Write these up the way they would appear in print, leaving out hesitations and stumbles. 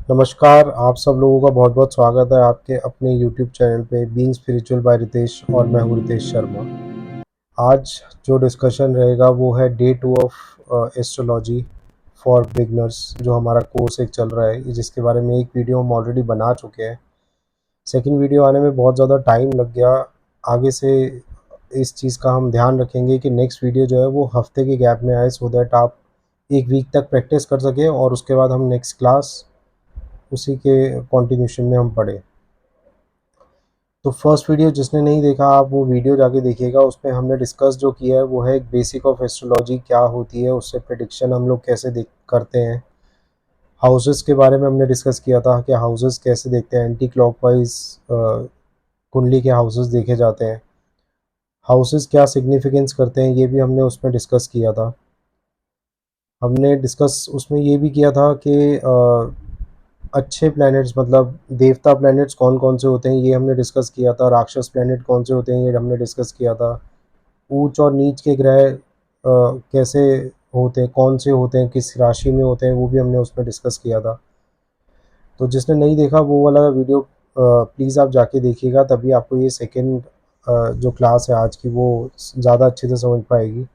नमस्कार, आप सब लोगों का बहुत-बहुत स्वागत है आपके अपने यूट्यूब चैनल पे बीइंग स्पिरिचुअल बाय रितेश और मैं हूँ रितेश शर्मा। आज जो डिस्कशन रहेगा वो है day 2 of astrology for beginners जो हमारा कोर्स एक चल रहा है, जिसके बारे में एक वीडियो हम ऑलरेडी बना चुके हैं। सेकंड वीडियो आने में बहुत ज़्यादा टाइम लग गया। आगे से इस चीज़ का हम ध्यान रखेंगे कि नेक्स्ट वीडियो जो है वो हफ्ते के गैप में आए, सो दैट आप एक वीक तक प्रैक्टिस कर सकें और उसके बाद हम नेक्स्ट क्लास उसी के कंटिन्यूशन में हम पढ़ें। तो फर्स्ट वीडियो जिसने नहीं देखा आप वो वीडियो जाके देखिएगा। उसमें हमने डिस्कस जो किया है वो है एक बेसिक ऑफ एस्ट्रोलॉजी क्या होती है, उससे प्रेडिक्शन हम लोग कैसे देख करते हैं। हाउसेस के बारे में हमने डिस्कस किया था कि हाउसेस कैसे देखते हैं, एंटी क्लॉकवाइज कुंडली के हाउसेस देखे जाते हैं। हाउसेस क्या सिग्निफिकेंस करते हैं ये भी हमने उसमें डिस्कस किया था। हमने डिस्कस उसमें ये भी किया था कि अच्छे प्लैनेट्स मतलब देवता प्लैनेट्स कौन कौन से होते हैं ये हमने डिस्कस किया था। राक्षस प्लैनेट कौन से होते हैं ये हमने डिस्कस किया था। ऊंच और नीच के ग्रह कैसे होते हैं, कौन से होते हैं, किस राशि में होते हैं, वो भी हमने उसमें डिस्कस किया था। तो जिसने नहीं देखा वो वाला वीडियो प्लीज़ आप जाके देखिएगा, तभी आपको ये सेकेंड जो क्लास है आज की वो ज़्यादा अच्छे से समझ पाएगी।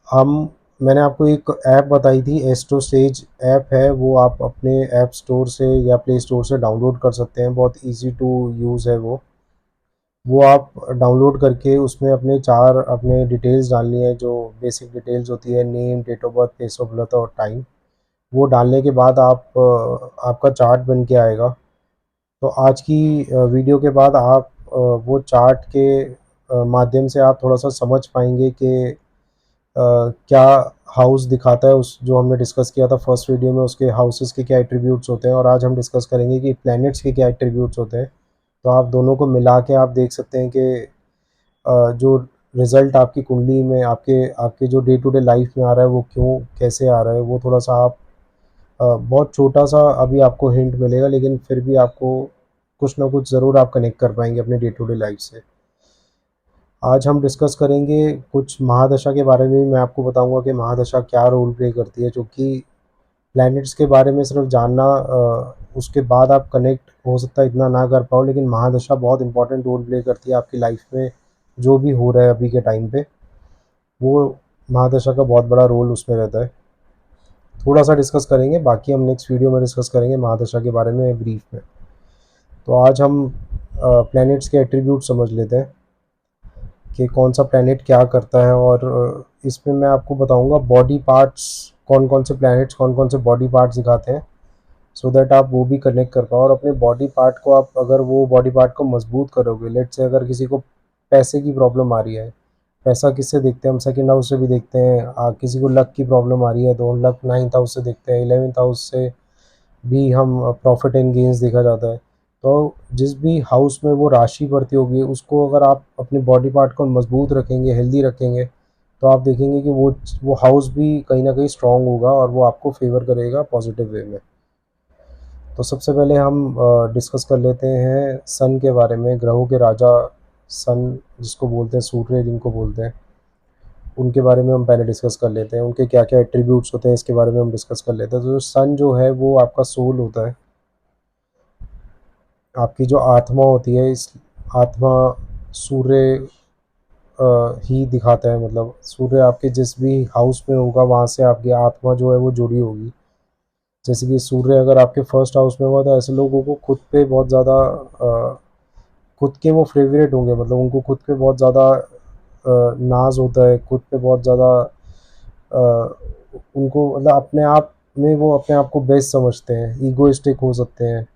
हम मैंने आपको एक ऐप बताई थी, एस्ट्रो स्टेज ऐप है, वो आप अपने ऐप स्टोर से या प्ले स्टोर से डाउनलोड कर सकते हैं। बहुत इजी टू यूज़ है वो आप डाउनलोड करके उसमें अपने डिटेल्स डालनी है, जो बेसिक डिटेल्स होती है, name, date of birth, place of birth और टाइम। वो डालने के बाद आपका चार्ट बन के आएगा। तो आज की वीडियो के बाद आप वो चार्ट के माध्यम से आप थोड़ा सा समझ पाएंगे कि क्या हाउस दिखाता है। उस जो हमने डिस्कस किया था फर्स्ट वीडियो में, उसके हाउसेस के क्या एट्रीब्यूट्स होते हैं, और आज हम डिस्कस करेंगे कि प्लैनेट्स के क्या एट्रीब्यूट्स होते हैं। तो आप दोनों को मिला के आप देख सकते हैं कि जो रिज़ल्ट आपकी कुंडली में आपके आपके जो डे टू डे लाइफ में आ रहा है वो क्यों कैसे आ रहा है, वो थोड़ा सा आप बहुत छोटा सा अभी आपको हिंट मिलेगा, लेकिन फिर भी आपको कुछ ना कुछ ज़रूर आप कनेक्ट कर पाएंगे अपने डे टू डे लाइफ से। आज हम डिस्कस करेंगे कुछ महादशा के बारे में। मैं आपको बताऊंगा कि महादशा क्या रोल प्ले करती है, क्योंकि प्लैनेट्स के बारे में सिर्फ जानना उसके बाद आप कनेक्ट हो सकता है इतना ना कर पाओ, लेकिन महादशा बहुत इंपॉर्टेंट रोल प्ले करती है आपकी लाइफ में। जो भी हो रहा है अभी के टाइम पे, वो महादशा का बहुत बड़ा रोल उसमें रहता है। थोड़ा सा डिस्कस करेंगे, बाकी हम नेक्स्ट वीडियो में डिस्कस करेंगे महादशा के बारे में ब्रीफ में। तो आज हम प्लैनेट्स के एट्रीब्यूट समझ लेते हैं कि कौन सा प्लैनेट क्या करता है, और इसमें मैं आपको बताऊंगा बॉडी पार्ट्स, कौन कौन से प्लैनेट्स कौन कौन से बॉडी पार्ट्स दिखाते हैं, सो दैट आप वो भी कनेक्ट कर पाओ। और अपने बॉडी पार्ट को आप अगर वो बॉडी पार्ट को मजबूत करोगे, लेट से अगर किसी को पैसे की प्रॉब्लम आ रही है, पैसा किससे देखते हैं हम, सेकेंड हाउस से भी देखते हैं। किसी को लक की प्रॉब्लम आ रही है तो लक नाइन्थ हाउस से देखते हैं, 11th हाउस से भी हम प्रॉफिट एंड गेन्स देखा जाता है। तो जिस भी हाउस में वो राशि पड़ती होगी, उसको अगर आप अपने बॉडी पार्ट को मजबूत रखेंगे, हेल्दी रखेंगे, तो आप देखेंगे कि वो हाउस भी कहीं ना कहीं स्ट्रांग होगा और वो आपको फेवर करेगा पॉजिटिव वे में। तो सबसे पहले हम डिस्कस कर लेते हैं सन के बारे में। ग्रहों के राजा सन, जिसको बोलते हैं सूर्य, जिनको बोलते हैं, उनके बारे में हम पहले डिस्कस कर लेते हैं। उनके क्या क्या एट्रीब्यूट्स होते हैं इसके बारे में हम डिस्कस कर लेते हैं। तो जो सन जो है वो आपका सोल होता है, आपकी जो आत्मा होती है। इस आत्मा सूर्य ही दिखाता है, मतलब सूर्य आपके जिस भी हाउस में होगा वहाँ से आपकी आत्मा जो है वो जुड़ी होगी। जैसे कि सूर्य अगर आपके फर्स्ट हाउस में हुआ तो ऐसे लोगों को खुद पे बहुत ज़्यादा खुद के वो फेवरेट होंगे, मतलब उनको खुद पे बहुत ज़्यादा नाज होता है, खुद पे बहुत ज़्यादा उनको मतलब अपने आप में वो अपने आप को बेस्ट समझते हैं, ईगोइस्टिक हो सकते हैं।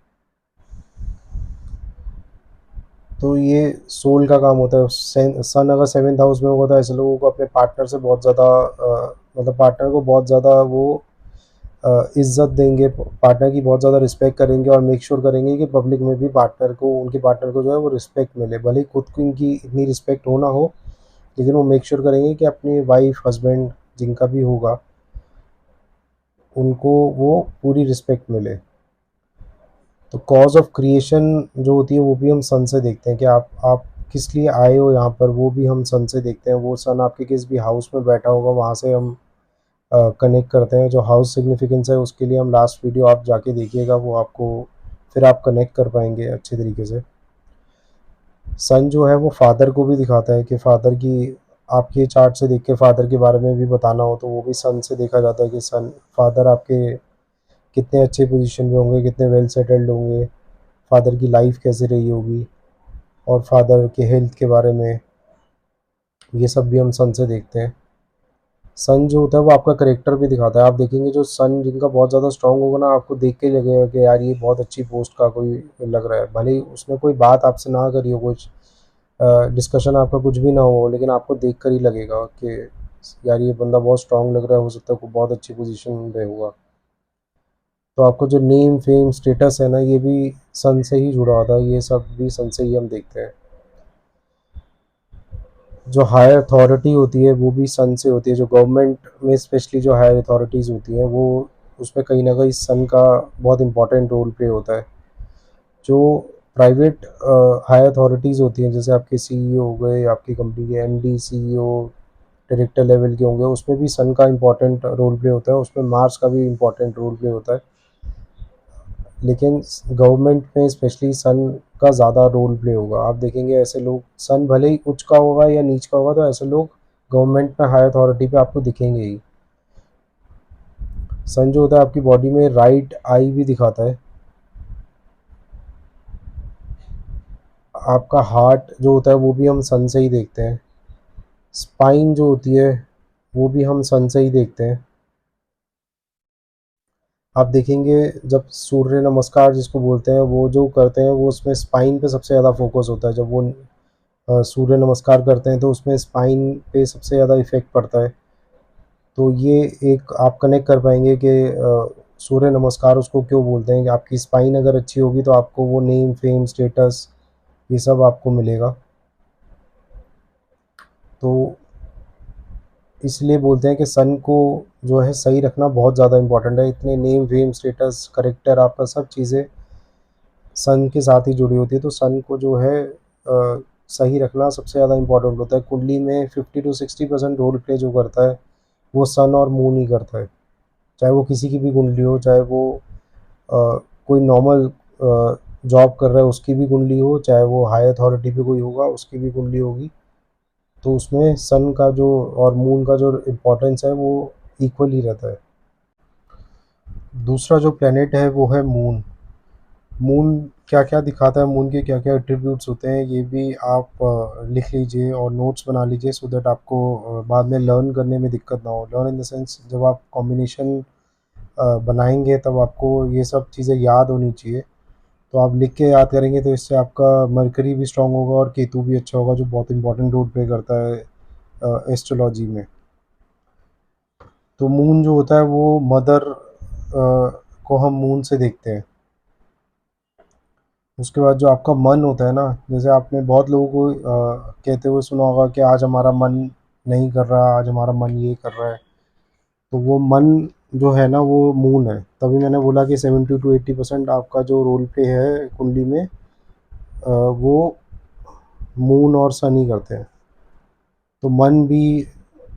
तो ये सोल का काम होता है। सन अगर 7th हाउस में होगा तो ऐसे लोगों को अपने पार्टनर से बहुत ज़्यादा मतलब पार्टनर को बहुत ज़्यादा वो इज्जत देंगे, पार्टनर की बहुत ज़्यादा रिस्पेक्ट करेंगे, और मेक श्योर करेंगे कि पब्लिक में भी उनके पार्टनर को जो है वो रिस्पेक्ट मिले। भले ही खुद को इनकी इतनी रिस्पेक्ट हो ना हो, लेकिन वो मेक श्योर करेंगे कि अपनी वाइफ, हस्बैंड, जिनका भी होगा, उनको वो पूरी रिस्पेक्ट मिले। तो कॉज ऑफ क्रिएशन जो होती है वो भी हम सन से देखते हैं कि आप किस लिए आए हो यहाँ पर, वो भी हम सन से देखते हैं। वो सन आपके किस भी हाउस में बैठा होगा, वहाँ से हम कनेक्ट करते हैं। जो हाउस सिग्निफिकेंस है उसके लिए हम लास्ट वीडियो आप जाके देखिएगा, वो आपको फिर आप कनेक्ट कर पाएंगे अच्छे तरीके से। सन जो है वो फादर को भी दिखाता है कि फादर की, आपके चार्ट से देख के फादर के बारे में भी बताना हो तो वो भी सन से देखा जाता है कि सन फादर आपके कितने अच्छे पोजीशन पे होंगे, कितने वेल सेटल्ड होंगे, फादर की लाइफ कैसे रही होगी, और फादर के हेल्थ के बारे में, ये सब भी हम सन से देखते हैं। सन जो होता है वो आपका करेक्टर भी दिखाता है। आप देखेंगे जो सन जिनका बहुत ज़्यादा स्ट्रांग होगा ना, आपको देख के ही लगेगा कि यार ये बहुत अच्छी पोस्ट का कोई लग रहा है, भले ही उसने कोई बात आपसे ना करी हो, कुछ डिस्कशन आपका कुछ भी ना हो, लेकिन आपको देख कर ही लगेगा कि यार ये बंदा बहुत स्ट्रांग लग रहा है, हो सकता है कोई बहुत अच्छी पोजीशन पे होगा। तो आपको जो नेम फेम स्टेटस है ना, ये भी सन से ही जुड़ा होता है, ये सब भी सन से ही हम देखते हैं। जो हायर अथॉरिटी होती है वो भी सन से होती है। जो गवर्नमेंट में स्पेशली जो हायर अथॉरिटीज़ होती हैं वो, उसमें कहीं ना कहीं सन का बहुत इंपॉर्टेंट रोल प्ले होता है। जो प्राइवेट हायर अथॉरिटीज़ होती हैं, जैसे आपके सीईओ हो गए, आपकी कंपनी के एमडी सीईओ डायरेक्टर लेवल के होंगे, उसमें भी सन का इंपॉर्टेंट रोल प्ले होता है, उसमें मार्स का भी इंपॉर्टेंट रोल प्ले होता है। लेकिन गवर्नमेंट में स्पेशली सन का ज़्यादा रोल प्ले होगा। आप देखेंगे ऐसे लोग, सन भले ही उच्च का होगा या नीच का होगा, तो ऐसे लोग गवर्नमेंट में हाई अथॉरिटी पे आपको दिखेंगे ही। सन जो होता है आपकी बॉडी में राइट आई भी दिखाता है। आपका हार्ट जो होता है वो भी हम सन से ही देखते हैं। स्पाइन जो होती है वो भी हम सन से ही देखते हैं। आप देखेंगे जब सूर्य नमस्कार जिसको बोलते हैं वो जो करते हैं, वो उसमें स्पाइन पे सबसे ज़्यादा फोकस होता है। जब वो सूर्य नमस्कार करते हैं तो उसमें स्पाइन पे सबसे ज़्यादा इफ़ेक्ट पड़ता है। तो ये एक आप कनेक्ट कर पाएंगे कि सूर्य नमस्कार उसको क्यों बोलते हैं, कि आपकी स्पाइन अगर अच्छी होगी तो आपको वो नेम फेम स्टेटस ये सब आपको मिलेगा। तो इसलिए बोलते हैं कि सन को जो है सही रखना बहुत ज़्यादा इम्पोर्टेंट है। इतने नेम फेम स्टेटस करेक्टर आपका सब चीज़ें सन के साथ ही जुड़ी होती है। तो सन को जो है सही रखना सबसे ज़्यादा इम्पोर्टेंट होता है। कुंडली में 50 to 60% रोल प्ले जो करता है वो सन और मून ही करता है। चाहे वो किसी की भी कुंडली हो, चाहे वो कोई नॉर्मल जॉब कर रहा है उसकी भी कुंडली हो, चाहे वो हाई अथॉरिटी पे कोई होगा उसकी भी कुंडली होगी, तो उसमें सन का जो और मून का जो इम्पोर्टेंस है वो इक्वल ही रहता है। दूसरा जो प्लेनेट है वो है मून। मून क्या क्या दिखाता है, मून के क्या क्या एट्रीब्यूट्स होते हैं, ये भी आप लिख लीजिए और नोट्स बना लीजिए, सो दैट आपको बाद में लर्न करने में दिक्कत ना हो। लर्न इन द सेंस, जब आप कॉम्बिनेशन बनाएंगे तब आपको ये सब चीज़ें याद होनी चाहिए। तो आप लिख के याद करेंगे तो इससे आपका मरकरी भी स्ट्रांग होगा और केतु भी अच्छा होगा, जो बहुत इंपॉर्टेंट रोल प्ले करता है एस्ट्रोलॉजी में। तो मून जो होता है वो मदर को हम मून से देखते हैं। उसके बाद जो आपका मन होता है ना, जैसे आपने बहुत लोगों को कहते हुए सुना होगा कि आज हमारा मन नहीं कर रहा, आज हमारा मन ये कर रहा है, तो वो मन जो है ना वो मून है। तभी मैंने बोला कि 70 to 80% आपका जो रोल प्ले है कुंडली में वो मून और सन ही करते हैं। तो मन भी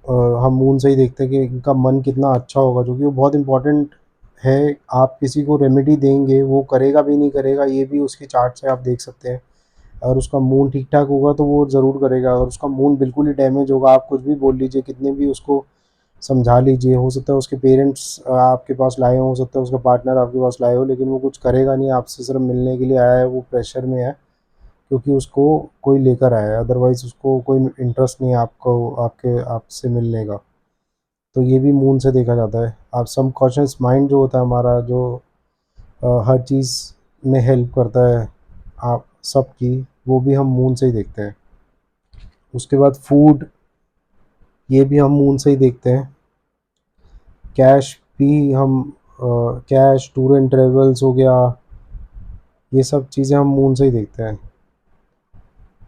हम मून से ही देखते हैं कि इनका मन कितना अच्छा होगा, जो कि वो बहुत इम्पोर्टेंट है। आप किसी को रेमेडी देंगे, वो करेगा भी नहीं करेगा ये भी उसकी चार्ट से आप देख सकते हैं। अगर उसका मून ठीक ठाक होगा तो वो ज़रूर करेगा। अगर उसका मून बिल्कुल ही डैमेज होगा, आप कुछ भी बोल लीजिए, कितने भी उसको समझा लीजिए, हो सकता है उसके पेरेंट्स आपके पास लाए हो सकता है उसका पार्टनर आपके पास लाए हो, लेकिन वो कुछ करेगा नहीं, आपसे सिर्फ मिलने के लिए आया है, वो प्रेशर में है क्योंकि उसको कोई लेकर आया है, अदरवाइज़ उसको कोई इंटरेस्ट नहीं है आपको आपके आपसे मिलने का। तो ये भी मून से देखा जाता है। आप सबकॉन्शियस माइंड जो होता है हमारा, जो हर चीज़ में हेल्प करता है आप सबकी, वो भी हम मून से ही देखते हैं। उसके बाद फूड, ये भी हम मून से ही देखते हैं। कैश भी हम कैश, टूर एंड ट्रेवल्स हो गया, ये सब चीज़ें हम मून से ही देखते हैं।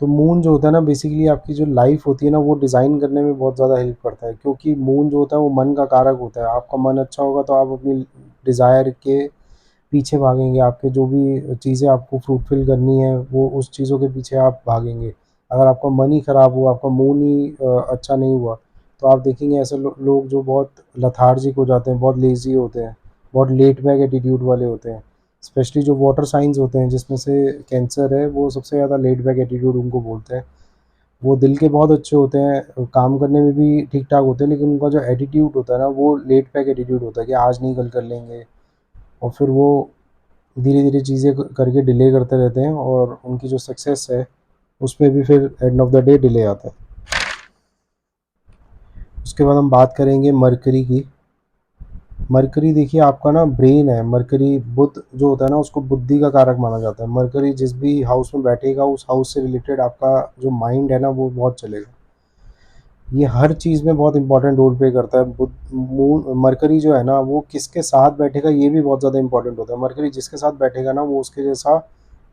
तो मून जो होता है ना, बेसिकली आपकी जो लाइफ होती है ना वो डिज़ाइन करने में बहुत ज़्यादा हेल्प करता है, क्योंकि मून जो होता है वो मन का कारक होता है। आपका मन अच्छा होगा तो आप अपनी डिज़ायर के पीछे भागेंगे, आपके जो भी चीज़ें आपको फुलफ़िल करनी है वो उस चीज़ों के पीछे आप भागेंगे। अगर आपका मन ही ख़राब हुआ, आपका मून ही अच्छा नहीं हुआ, तो तो आप देखेंगे ऐसे लोग जो बहुत लथार्जिक हो जाते हैं, बहुत लेज़ी होते हैं, बहुत लेट बैक एटीट्यूड वाले होते हैं। स्पेशली जो वाटर साइंस होते हैं जिसमें से कैंसर है, वो सबसे ज़्यादा लेट बैक एटीट्यूड उनको बोलते हैं। वो दिल के बहुत अच्छे होते हैं, काम करने में भी ठीक-ठाक होते हैं, लेकिन उनका जो एटीट्यूड होता है ना, वो लेट बैक एटीट्यूड होता है कि आज नहीं कल कर लेंगे, और फिर वो धीरे-धीरे चीज़ें करके डिले करते रहते हैं, और उनकी जो सक्सेस है उसमें भी फिर end of the day delay आता है। उसके बाद हम बात करेंगे मरकरी की। मरकरी देखिए आपका ना ब्रेन है, मरकरी बुध जो होता है ना उसको बुद्धि का कारक माना जाता है। मरकरी जिस भी हाउस में बैठेगा उस हाउस से रिलेटेड आपका जो माइंड है ना वो बहुत चलेगा। ये हर चीज़ में बहुत इंपॉर्टेंट रोल प्ले करता है। बुध मून मरकरी जो है ना वो किसके साथ बैठेगा ये भी बहुत ज़्यादा इंपॉर्टेंट होता है। मरकरी जिसके साथ बैठेगा ना वो उसके जैसा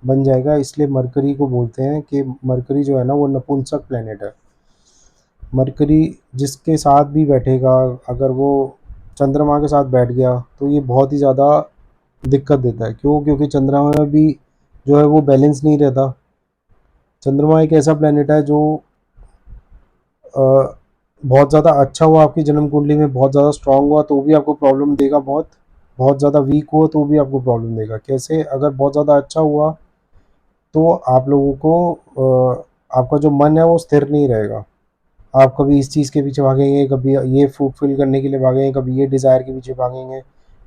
बन जाएगा, इसलिए मरकरी को बोलते हैं कि मरकरी जो है ना वो नपुंसक प्लेनेट है। मरकरी जिसके साथ भी बैठेगा, अगर वो चंद्रमा के साथ बैठ गया तो ये बहुत ही ज़्यादा दिक्कत देता है। क्यों? क्योंकि चंद्रमा में भी जो है वो बैलेंस नहीं रहता। चंद्रमा एक ऐसा प्लेनेट है जो बहुत ज़्यादा अच्छा हुआ आपकी जन्म कुंडली में, बहुत ज़्यादा स्ट्रांग हुआ तो भी आपको प्रॉब्लम देगा, बहुत बहुत ज़्यादा वीक हुआ तो भी आपको प्रॉब्लम देगा। कैसे? अगर बहुत ज़्यादा अच्छा हुआ तो आप लोगों को आपका जो मन है वो स्थिर नहीं रहेगा। आप कभी इस चीज़ के पीछे भागेंगे, कभी ये फुलफिल करने के लिए भागेंगे, कभी ये डिज़ायर के पीछे भागेंगे,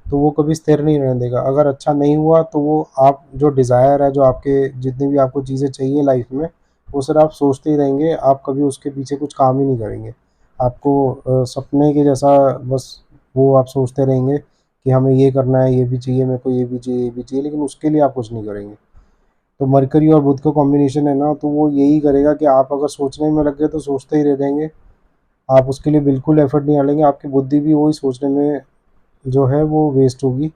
तो वो कभी स्थिर नहीं रहने देगा। अगर अच्छा नहीं हुआ तो वो आप जो डिज़ायर है, जो आपके जितनी भी आपको चीज़ें चाहिए लाइफ में, वो सिर्फ आप सोचते ही रहेंगे, आप कभी उसके पीछे कुछ काम ही नहीं करेंगे। आपको सपने के जैसा बस वो आप सोचते रहेंगे कि हमें ये करना है, ये भी चाहिए मेरे को, ये भी चाहिए, ये भी चाहिए, लेकिन उसके लिए आप कुछ नहीं करेंगे। तो मरकरी और बुध का कॉम्बिनेशन है ना, तो वो यही करेगा कि आप अगर सोचने में लग गए तो सोचते ही रह जाएंगे, आप उसके लिए बिल्कुल एफर्ट नहीं डालेंगे, आपकी बुद्धि भी वही सोचने में जो है वो वेस्ट होगी।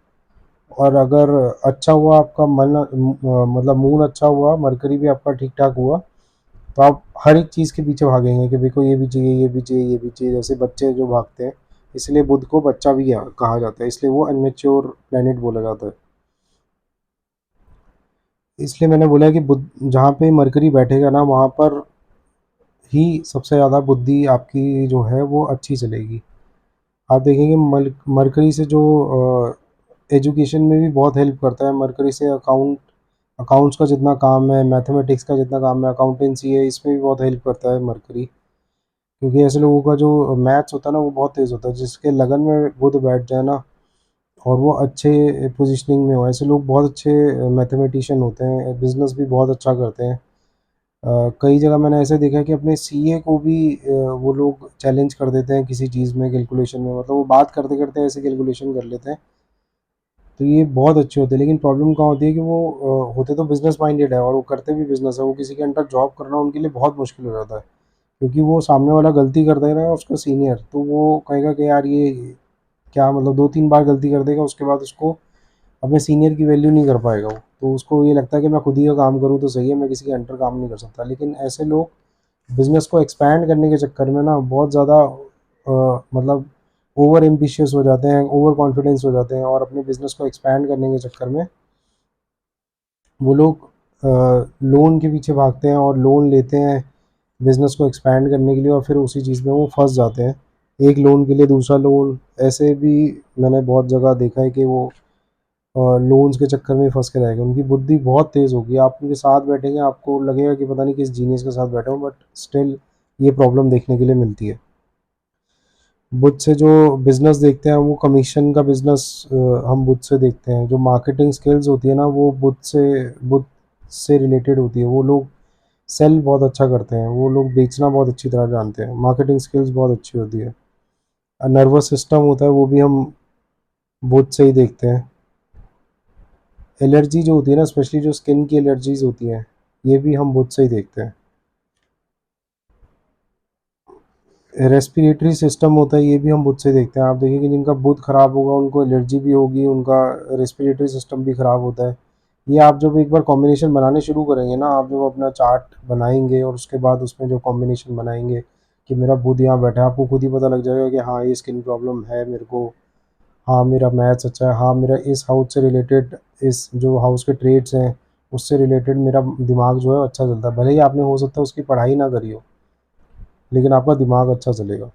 और अगर अच्छा हुआ आपका मन, मतलब मून अच्छा हुआ, मरकरी भी आपका ठीक ठाक हुआ, तो आप हर एक चीज़ के पीछे भागेंगे कि मेरे को ये भी चाहिए, ये भी चाहिए, ये भी चाहिए, जैसे बच्चे जो भागते हैं। इसलिए बुध को बच्चा भी कहा जाता है, इसलिए वो अनमेच्योर प्लेनेट बोला जाता है। इसलिए मैंने बोला कि बुध जहाँ पे मरकरी बैठेगा ना वहाँ पर ही सबसे ज़्यादा बुद्धि आपकी जो है वो अच्छी चलेगी। आप देखेंगे मरकरी से जो एजुकेशन में भी बहुत हेल्प करता है। मरकरी से अकाउंट्स का जितना काम है, मैथमेटिक्स का जितना काम है, अकाउंटेंसी है, इसमें भी बहुत हेल्प करता है मरकरी। क्योंकि ऐसे लोगों का जो मैथ्स होता है ना वो बहुत तेज़ होता है, जिसके लगन में बुध बैठ जाए ना और वो अच्छे पोजीशनिंग में हो, ऐसे लोग बहुत अच्छे मैथमेटिशियन होते हैं, बिजनेस भी बहुत अच्छा करते हैं। कई जगह मैंने ऐसे देखा है कि अपने सीए को भी वो लोग चैलेंज कर देते हैं किसी चीज़ में, कैलकुलेशन में, मतलब वो बात करते करते ऐसे कैलकुलेशन कर लेते हैं। तो ये बहुत अच्छे होते हैं, लेकिन प्रॉब्लम कहाँ होती है कि वो होते तो बिजनेस माइंडेड है और वो करते भी बिजनेस है, वो किसी के अंडर जॉब करना उनके लिए बहुत मुश्किल हो जाता है। क्योंकि वो सामने वाला गलती कर दे रहा है उसका सीनियर, तो वो कहेगा कि यार ये क्या, मतलब 2-3 बार गलती कर देगा, उसके बाद उसको अपने सीनियर की वैल्यू नहीं कर पाएगा वो। तो उसको ये लगता है कि मैं खुद ही का काम करूँ तो सही है, मैं किसी के अंडर काम नहीं कर सकता। लेकिन ऐसे लोग बिज़नेस को एक्सपैंड करने के चक्कर में ना बहुत ज़्यादा मतलब ओवर एम्बिशियस हो जाते हैं, ओवर कॉन्फिडेंस हो जाते हैं, और अपने बिज़नेस को एक्सपैंड करने के चक्कर में वो लोग लोन के पीछे भागते हैं और लोन लेते हैं बिज़नेस को एक्सपैंड करने के लिए, और फिर उसी चीज़ में वो फँस जाते हैं। एक लोन के लिए दूसरा लोन, ऐसे भी मैंने बहुत जगह देखा है कि वो लोन्स के चक्कर में फँस के रह गए। उनकी बुद्धि बहुत तेज़ होगी, आप उनके साथ बैठेंगे आपको लगेगा कि पता नहीं किस जीनियस के साथ बैठा हूँ, बट स्टिल ये प्रॉब्लम देखने के लिए मिलती है। बुध से जो बिज़नेस देखते हैं वो कमीशन का बिज़नेस हम बुध से देखते हैं। जो मार्केटिंग स्किल्स होती है ना वो बुध से रिलेटेड होती है। वो लोग सेल बहुत अच्छा करते हैं, वो लोग बेचना बहुत अच्छी तरह जानते हैं, मार्केटिंग स्किल्स बहुत अच्छी होती है। नर्वस सिस्टम होता है वो भी हम बुध से ही देखते हैं। एलर्जी जो होती है ना, स्पेशली जो स्किन की एलर्जीज़ होती हैं, ये भी हम बुध से ही देखते हैं। रेस्पिरेटरी सिस्टम होता है, ये भी हम बुध से देखते हैं। आप देखेंगे जिनका बुध खराब होगा उनको एलर्जी भी होगी, उनका रेस्पिरेटरी सिस्टम भी खराब होता है। ये आप जब एक बार कॉम्बिनेशन बनाने शुरू करेंगे ना, आप जब अपना चार्ट बनाएंगे और उसके बाद उसमें जो कॉम्बिनेशन बनाएंगे कि मेरा बुध यहाँ बैठा है, आपको खुद ही पता लग जाएगा कि हाँ ये स्किन प्रॉब्लम है मेरे को, हाँ मेरा मैथ्स अच्छा है, हाँ मेरा इस हाउस से रिलेटेड, इस जो हाउस के ट्रेड्स हैं उससे रिलेटेड मेरा दिमाग जो है अच्छा चलता है। भले ही आपने हो सकता है उसकी पढ़ाई ना करी हो, लेकिन आपका दिमाग अच्छा चलेगा।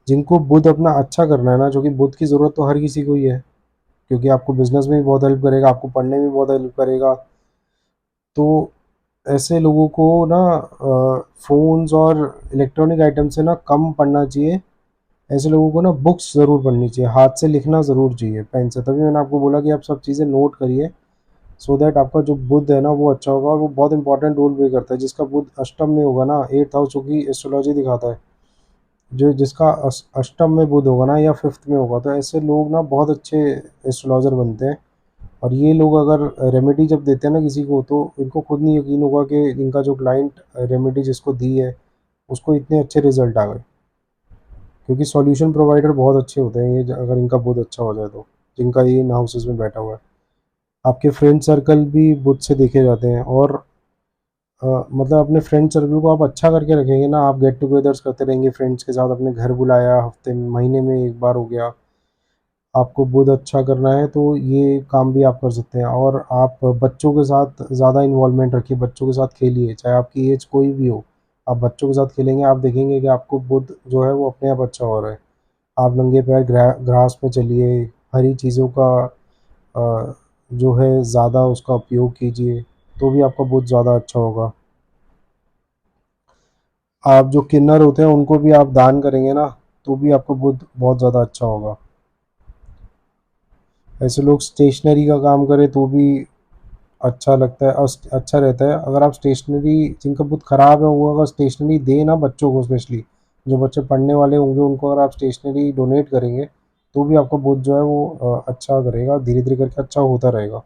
जिनको बुध अपना अच्छा करना है ना, जो कि बुध की ज़रूरत तो हर किसी को ही है, क्योंकि आपको बिज़नेस में भी बहुत हेल्प करेगा, आपको पढ़ने में भी बहुत हेल्प करेगा। तो ऐसे लोगों को ना फ़ोन्स और इलेक्ट्रॉनिक आइटम से ना कम पढ़ना चाहिए। ऐसे लोगों को ना बुक्स ज़रूर पढ़नी चाहिए, हाथ से लिखना ज़रूर चाहिए पेन से। तभी मैंने आपको बोला कि आप सब चीज़ें नोट करिए, सो दैट आपका जो बुध है ना वो अच्छा होगा, और वो बहुत इंपॉर्टेंट रोल प्ले करता है। जिसका बुध अष्टम में होगा ना, 8th हाउस, जो कि एस्ट्रोलॉजी दिखाता है, जो जिसका अष्टम में बुध होगा ना या फिफ्थ में होगा, तो ऐसे लोग ना बहुत अच्छे एस्ट्रोलॉजर बनते हैं। और ये लोग अगर रेमेडी जब देते हैं ना किसी को, तो इनको खुद नहीं यकीन होगा कि इनका जो क्लाइंट रेमेडी जिसको दी है उसको इतने अच्छे रिजल्ट आ गए, क्योंकि सॉल्यूशन प्रोवाइडर बहुत अच्छे होते हैं ये, अगर इनका बुध अच्छा हो जाए तो, जिनका ये इन हाउसेज में बैठा हुआ है। आपके फ्रेंड सर्कल भी बुध से देखे जाते हैं। और मतलब अपने फ्रेंड सर्कल को आप अच्छा करके रखेंगे ना, आप गेट टुगेदर्स करते रहेंगे फ्रेंड्स के साथ, अपने घर बुलाया, हफ्ते में महीने में एक बार हो गया, आपको बुध अच्छा करना है तो ये काम भी आप कर सकते हैं। और आप बच्चों के साथ ज़्यादा इन्वॉल्वमेंट रखिए, बच्चों के साथ खेलिए, चाहे आपकी एज कोई भी हो। आप बच्चों के साथ खेलेंगे, आप देखेंगे कि आपको बुध जो है वो अपने आप अच्छा हो रहा है। आप नंगे पैर ग्रास पे चलिए, हरी चीज़ों का जो है ज़्यादा उसका उपयोग कीजिए, तो भी आपका बुध ज़्यादा अच्छा होगा। आप जो किन्नर होते हैं उनको भी आप दान करेंगे ना, तो भी आपका बुध बहुत ज़्यादा अच्छा होगा। ऐसे लोग स्टेशनरी का काम करें तो भी अच्छा लगता है, अच्छा रहता है। अगर आप स्टेशनरी, जिनका बुध खराब है वो अगर स्टेशनरी दे ना बच्चों को, स्पेशली जो बच्चे पढ़ने वाले होंगे, उनको अगर आप स्टेशनरी डोनेट करेंगे तो भी आपका बुध जो है वो अच्छा करेगा, धीरे धीरे करके अच्छा होता रहेगा।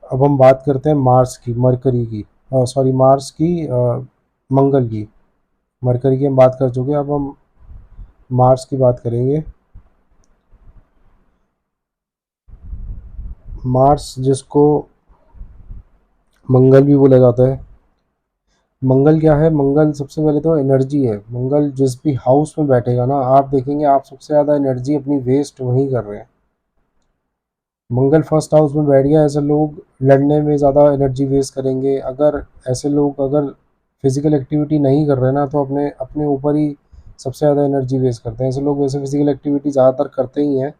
अब हम बात करते हैं मार्स की, मरकरी की, सॉरी मार्स की, मंगल की। मरकरी की हम बात कर चुके हैं, अब हम मार्स की बात करेंगे। मार्स, जिसको मंगल भी बोला जाता है। मंगल क्या है? मंगल सबसे पहले तो एनर्जी है। मंगल जिस भी हाउस में बैठेगा ना, आप देखेंगे आप सबसे ज़्यादा एनर्जी अपनी वेस्ट वहीं कर रहे हैं। मंगल फर्स्ट हाउस में बैठ गया, ऐसे लोग लड़ने में ज़्यादा एनर्जी वेस्ट करेंगे। अगर ऐसे लोग अगर फिजिकल एक्टिविटी नहीं कर रहे ना, तो अपने अपने ऊपर ही सबसे ज़्यादा एनर्जी वेस्ट करते हैं। ऐसे लोग वैसे फिजिकल एक्टिविटी ज़्यादातर करते ही हैं।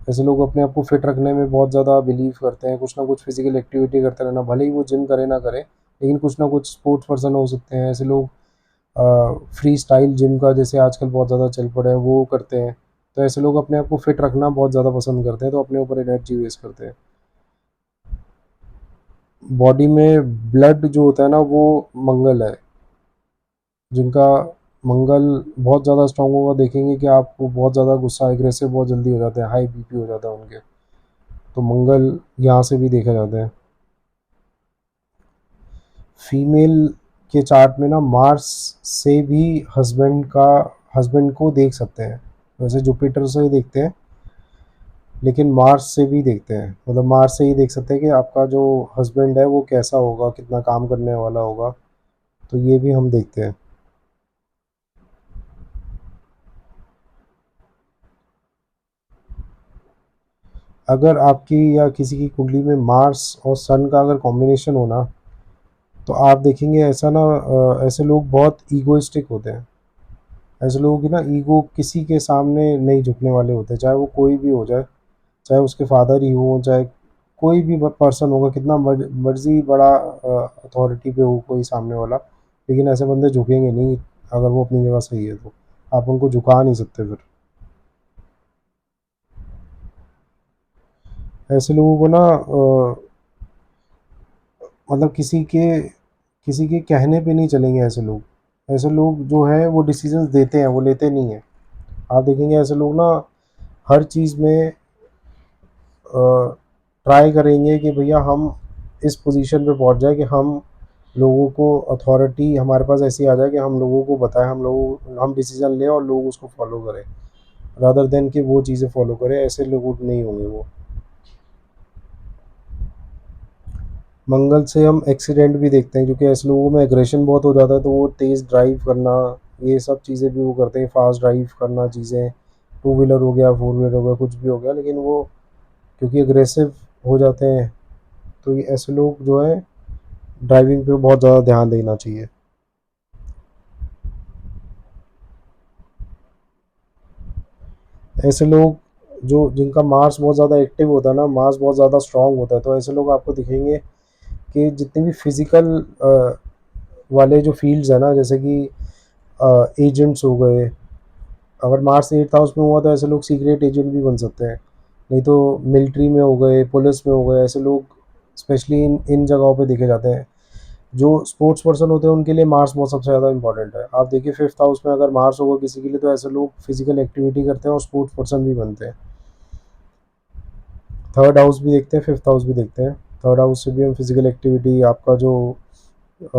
ऐसे लोग अपने आप को फिट रखने में बहुत ज़्यादा बिलीव करते हैं, कुछ ना कुछ फिजिकल एक्टिविटी करते रहना, भले ही वो जिम करे ना करे, लेकिन कुछ ना कुछ स्पोर्ट्स पर्सन हो सकते हैं। ऐसे लोग फ्री स्टाइल जिम का, जैसे आजकल बहुत ज़्यादा चल पड़ा है, वो करते हैं। तो ऐसे लोग अपने आप को फिट रखना बहुत ज़्यादा पसंद करते हैं, तो अपने ऊपर एनर्जी वेस्ट करते हैं। बॉडी में ब्लड जो होता है ना, वो मंगल है। जिनका मंगल बहुत ज़्यादा स्ट्रांग होगा, देखेंगे कि आपको बहुत ज़्यादा गुस्सा, एग्रेसिव बहुत जल्दी हो जाते हैं, हाई बीपी हो जाता है उनके। तो मंगल यहाँ से भी देखा जाता है। फीमेल के चार्ट में ना मार्स से भी हस्बैंड को देख सकते हैं। वैसे जुपिटर से ही देखते हैं, लेकिन मार्स से भी देखते हैं। मतलब मार्स से ही देख सकते हैं कि आपका जो हस्बैंड है वो कैसा होगा, कितना काम करने वाला होगा, तो ये भी हम देखते हैं। अगर आपकी या किसी की कुंडली में मार्स और सन का अगर कॉम्बिनेशन हो ना, तो आप देखेंगे ऐसा ना, ऐसे लोग बहुत ईगोइस्टिक होते हैं। ऐसे लोगों की ना ईगो किसी के सामने नहीं झुकने वाले होते, चाहे वो कोई भी हो जाए, चाहे उसके फादर ही हो, चाहे कोई भी पर्सन होगा, कितना मर्जी बड़ा अथॉरिटी पे हो कोई सामने वाला, लेकिन ऐसे बंदे झुकेंगे नहीं। अगर वो अपनी जगह सही है तो आप उनको झुका नहीं सकते फिर। ऐसे लोगों को ना मतलब किसी के कहने पे नहीं चलेंगे ऐसे लोग। ऐसे लोग जो है वो डिसीजंस देते हैं, वो लेते नहीं हैं। आप देखेंगे ऐसे लोग ना हर चीज़ में ट्राई करेंगे कि भैया हम इस पोजीशन पे पहुंच जाए कि हम लोगों को अथॉरिटी हमारे पास ऐसी आ जाए कि हम लोगों को बताएं, हम डिसीजन लें और लोग उसको फॉलो करें, रादर देन कि वो चीज़ें फॉलो करें। ऐसे लोग नहीं होंगे वो। मंगल से हम एक्सीडेंट भी देखते हैं, क्योंकि ऐसे लोगों में एग्रेशन बहुत हो जाता है, तो वो तेज़ ड्राइव करना, ये सब चीज़ें भी वो करते हैं, फास्ट ड्राइव करना चीज़ें, टू व्हीलर हो गया, फोर व्हीलर हो गया, कुछ भी हो गया, लेकिन वो क्योंकि एग्रेसिव हो जाते हैं, तो ये ऐसे लोग जो है ड्राइविंग पे बहुत ज़्यादा ध्यान देना चाहिए। ऐसे लोग जो जिनका मार्स बहुत ज़्यादा एक्टिव होता है ना, मार्स बहुत ज़्यादा स्ट्रांग होता है, तो ऐसे लोग आपको दिखेंगे कि जितने भी फिजिकल वाले जो फील्ड्स है ना, जैसे कि एजेंट्स हो गए, अगर मार्स 8th हाउस में हुआ तो ऐसे लोग सीक्रेट एजेंट भी बन सकते हैं, नहीं तो मिलिट्री में हो गए, पुलिस में हो गए, ऐसे लोग स्पेशली इन इन जगहों पे देखे जाते हैं। जो स्पोर्ट्स पर्सन होते हैं उनके लिए मार्स बहुत सबसे ज़्यादा इंपॉर्टेंट है। आप देखिए 5th हाउस में अगर मार्स होगा किसी के लिए, तो ऐसे लोग फिजिकल एक्टिविटी करते हैं और स्पोर्ट्स पर्सन भी बनते हैं। 3rd हाउस भी देखते हैं, 5th हाउस भी देखते हैं। 3rd हाउस से भी हम फिजिकल एक्टिविटी, आपका जो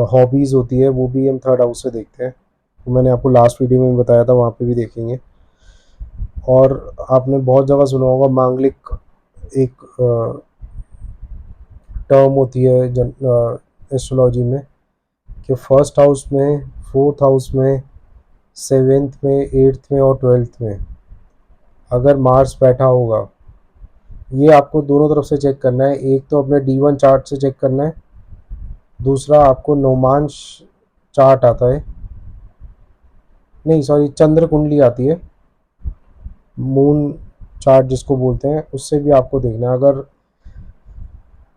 हॉबीज़ होती है वो भी हम 3rd हाउस से देखते हैं। तो मैंने आपको लास्ट वीडियो में बताया था, वहाँ पे भी देखेंगे। और आपने बहुत जगह सुना होगा मांगलिक एक टर्म होती है जन एस्ट्रोलॉजी में, कि फर्स्ट हाउस में, 4th हाउस में, 7th में, 8th में और 12th में अगर मार्स बैठा होगा, ये आपको दोनों तरफ से चेक करना है। एक तो अपने D1 चार्ट से चेक करना है, दूसरा आपको नौमांश चार्ट आता है, नहीं सॉरी, चंद्र कुंडली आती है, मून चार्ट जिसको बोलते हैं, उससे भी आपको देखना है। अगर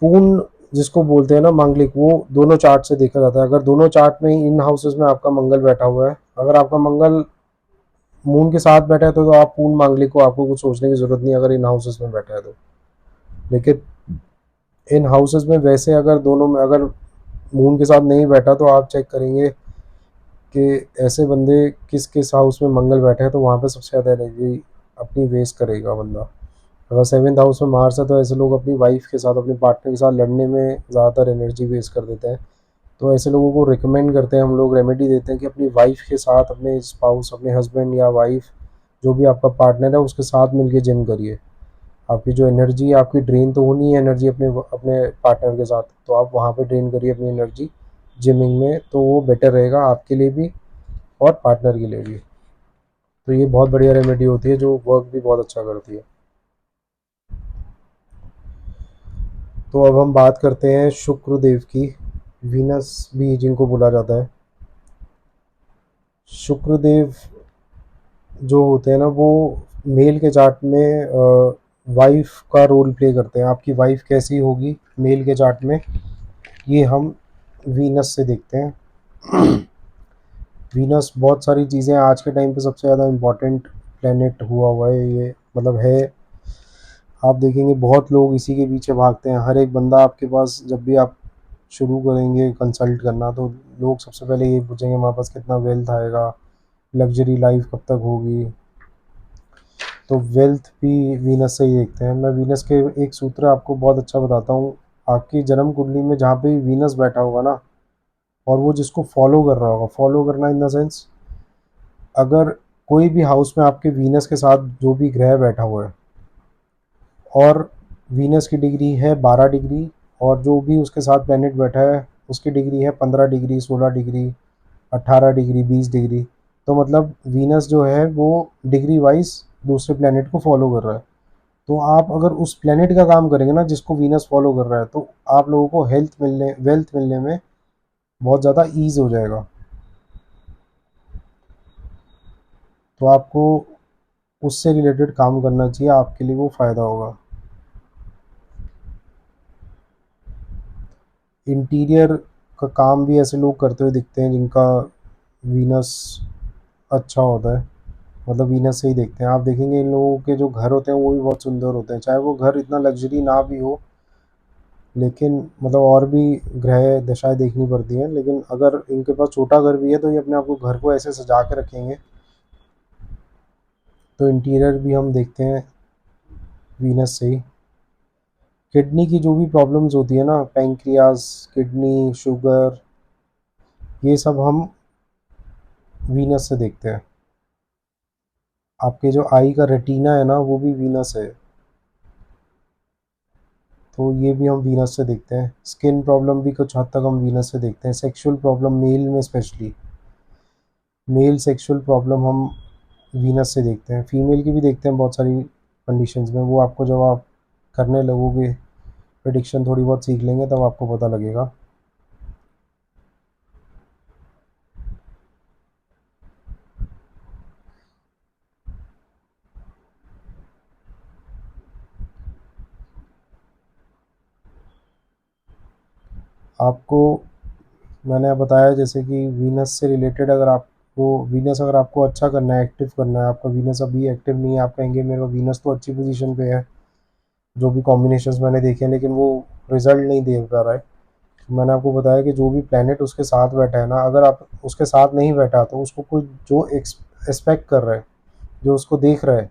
पूर्ण जिसको बोलते हैं ना मांगलिक, वो दोनों चार्ट से देखा जाता है। अगर दोनों चार्ट में इन हाउसेस में आपका मंगल बैठा हुआ है, अगर आपका मंगल मून के साथ बैठा है तो आप पूर्ण मांगलिक को, आपको कुछ सोचने की जरूरत नहीं अगर इन हाउसेस में बैठा है तो। लेकिन इन हाउसेस में वैसे अगर दोनों में, अगर मून के साथ नहीं बैठा तो आप चेक करेंगे कि ऐसे बंदे किस किस हाउस में मंगल बैठे हैं, तो वहाँ पे सबसे ज़्यादा एनर्जी अपनी वेस्ट करेगा बंदा। अगर 7th हाउस में मार्स है तो ऐसे लोग अपनी वाइफ के साथ, अपने पार्टनर के साथ लड़ने में ज़्यादातर एनर्जी वेस्ट कर देते हैं। तो ऐसे लोगों को रिकमेंड करते हैं, हम लोग रेमेडी देते हैं कि अपनी वाइफ के साथ, अपने स्पाउस, अपने हस्बैंड या वाइफ, जो भी आपका पार्टनर है उसके साथ मिलके जिम करिए। आपकी जो एनर्जी, आपकी ड्रेन तो होनी है एनर्जी अपने अपने पार्टनर के साथ, तो आप वहाँ पे ड्रेन करिए अपनी एनर्जी जिमिंग में, तो वो बेटर रहेगा आपके लिए भी और पार्टनर के लिए भी। तो ये बहुत बढ़िया रेमेडी होती है जो वर्क भी बहुत अच्छा करती है। तो अब हम बात करते हैं शुक्रदेव की, वीनस भी जिनको बोला जाता है। शुक्रदेव जो होते हैं ना, वो मेल के चार्ट में वाइफ का रोल प्ले करते हैं। आपकी वाइफ कैसी होगी मेल के चार्ट में, ये हम वीनस से देखते हैं। वीनस बहुत सारी चीज़ें, आज के टाइम पे सबसे ज़्यादा इम्पोर्टेंट प्लेनेट हुआ है ये, मतलब है। आप देखेंगे बहुत लोग इसी के पीछे भागते हैं। हर एक बंदा आपके पास जब भी आप शुरू करेंगे कंसल्ट करना, तो लोग सबसे पहले ये पूछेंगे हमारे पास कितना वेल्थ आएगा, लग्जरी लाइफ कब तक होगी। तो वेल्थ भी वीनस से ही देखते हैं। मैं वीनस के एक सूत्र आपको बहुत अच्छा बताता हूँ। आपकी जन्म कुंडली में जहाँ पे वीनस बैठा होगा ना, और वो जिसको फॉलो कर रहा होगा, फॉलो करना इन द सेंस, अगर कोई भी हाउस में आपके वीनस के साथ जो भी ग्रह बैठा हुआ है, और वीनस की डिग्री है 12 डिग्री, और जो भी उसके साथ प्लैनेट बैठा है उसकी डिग्री है 15 डिग्री, 16 डिग्री, 18 डिग्री, 20 डिग्री, तो मतलब वीनस जो है वो डिग्री वाइज दूसरे प्लैनेट को फॉलो कर रहा है। तो आप अगर उस प्लैनेट का काम करेंगे ना जिसको वीनस फॉलो कर रहा है, तो आप लोगों को वेल्थ मिलने में बहुत ज़्यादा ईज हो जाएगा। तो आपको उससे रिलेटेड काम करना चाहिए, आपके लिए वो फ़ायदा होगा। इंटीरियर का काम भी ऐसे लोग करते हुए दिखते हैं जिनका वीनस अच्छा होता है, मतलब वीनस से ही देखते हैं। आप देखेंगे इन लोगों के जो घर होते हैं वो भी बहुत सुंदर होते हैं, चाहे वो घर इतना लग्जरी ना भी हो, लेकिन मतलब और भी ग्रह दशाएं देखनी पड़ती हैं, लेकिन अगर इनके पास छोटा घर भी है तो ये अपने आप को, घर को ऐसे सजा के रखेंगे। तो इंटीरियर भी हम देखते हैं वीनस से ही। किडनी की जो भी प्रॉब्लम्स होती है ना, पैंक्रियाज, किडनी, शुगर, ये सब हम वीनस से देखते हैं। आपके जो आई का रेटिना है ना, वो भी वीनस है, तो ये भी हम वीनस से देखते हैं। स्किन प्रॉब्लम भी कुछ हद तक हम वीनस से देखते हैं। सेक्सुअल प्रॉब्लम मेल में स्पेशली, मेल सेक्सुअल प्रॉब्लम हम वीनस से देखते हैं। फीमेल की भी देखते हैं बहुत सारी कंडीशंस में, वो आपको जब आप करने लगोगे, प्रेडिक्शन थोड़ी बहुत सीख लेंगे, तब आपको पता लगेगा। आपको मैंने बताया जैसे कि वीनस से रिलेटेड, अगर आपको अच्छा करना है, एक्टिव करना है, आपका वीनस अभी एक्टिव नहीं है, आप कहेंगे मेरा वीनस तो अच्छी पोजीशन पे है, जो भी कॉम्बिनेशंस मैंने देखे हैं, लेकिन वो रिजल्ट नहीं दे पा रहा है। तो मैंने आपको बताया कि जो भी प्लैनेट उसके साथ बैठा है ना, अगर आप उसके साथ नहीं बैठा तो उसको कोई जो एक्सपेक्ट कर रहा है, जो उसको देख रहा है,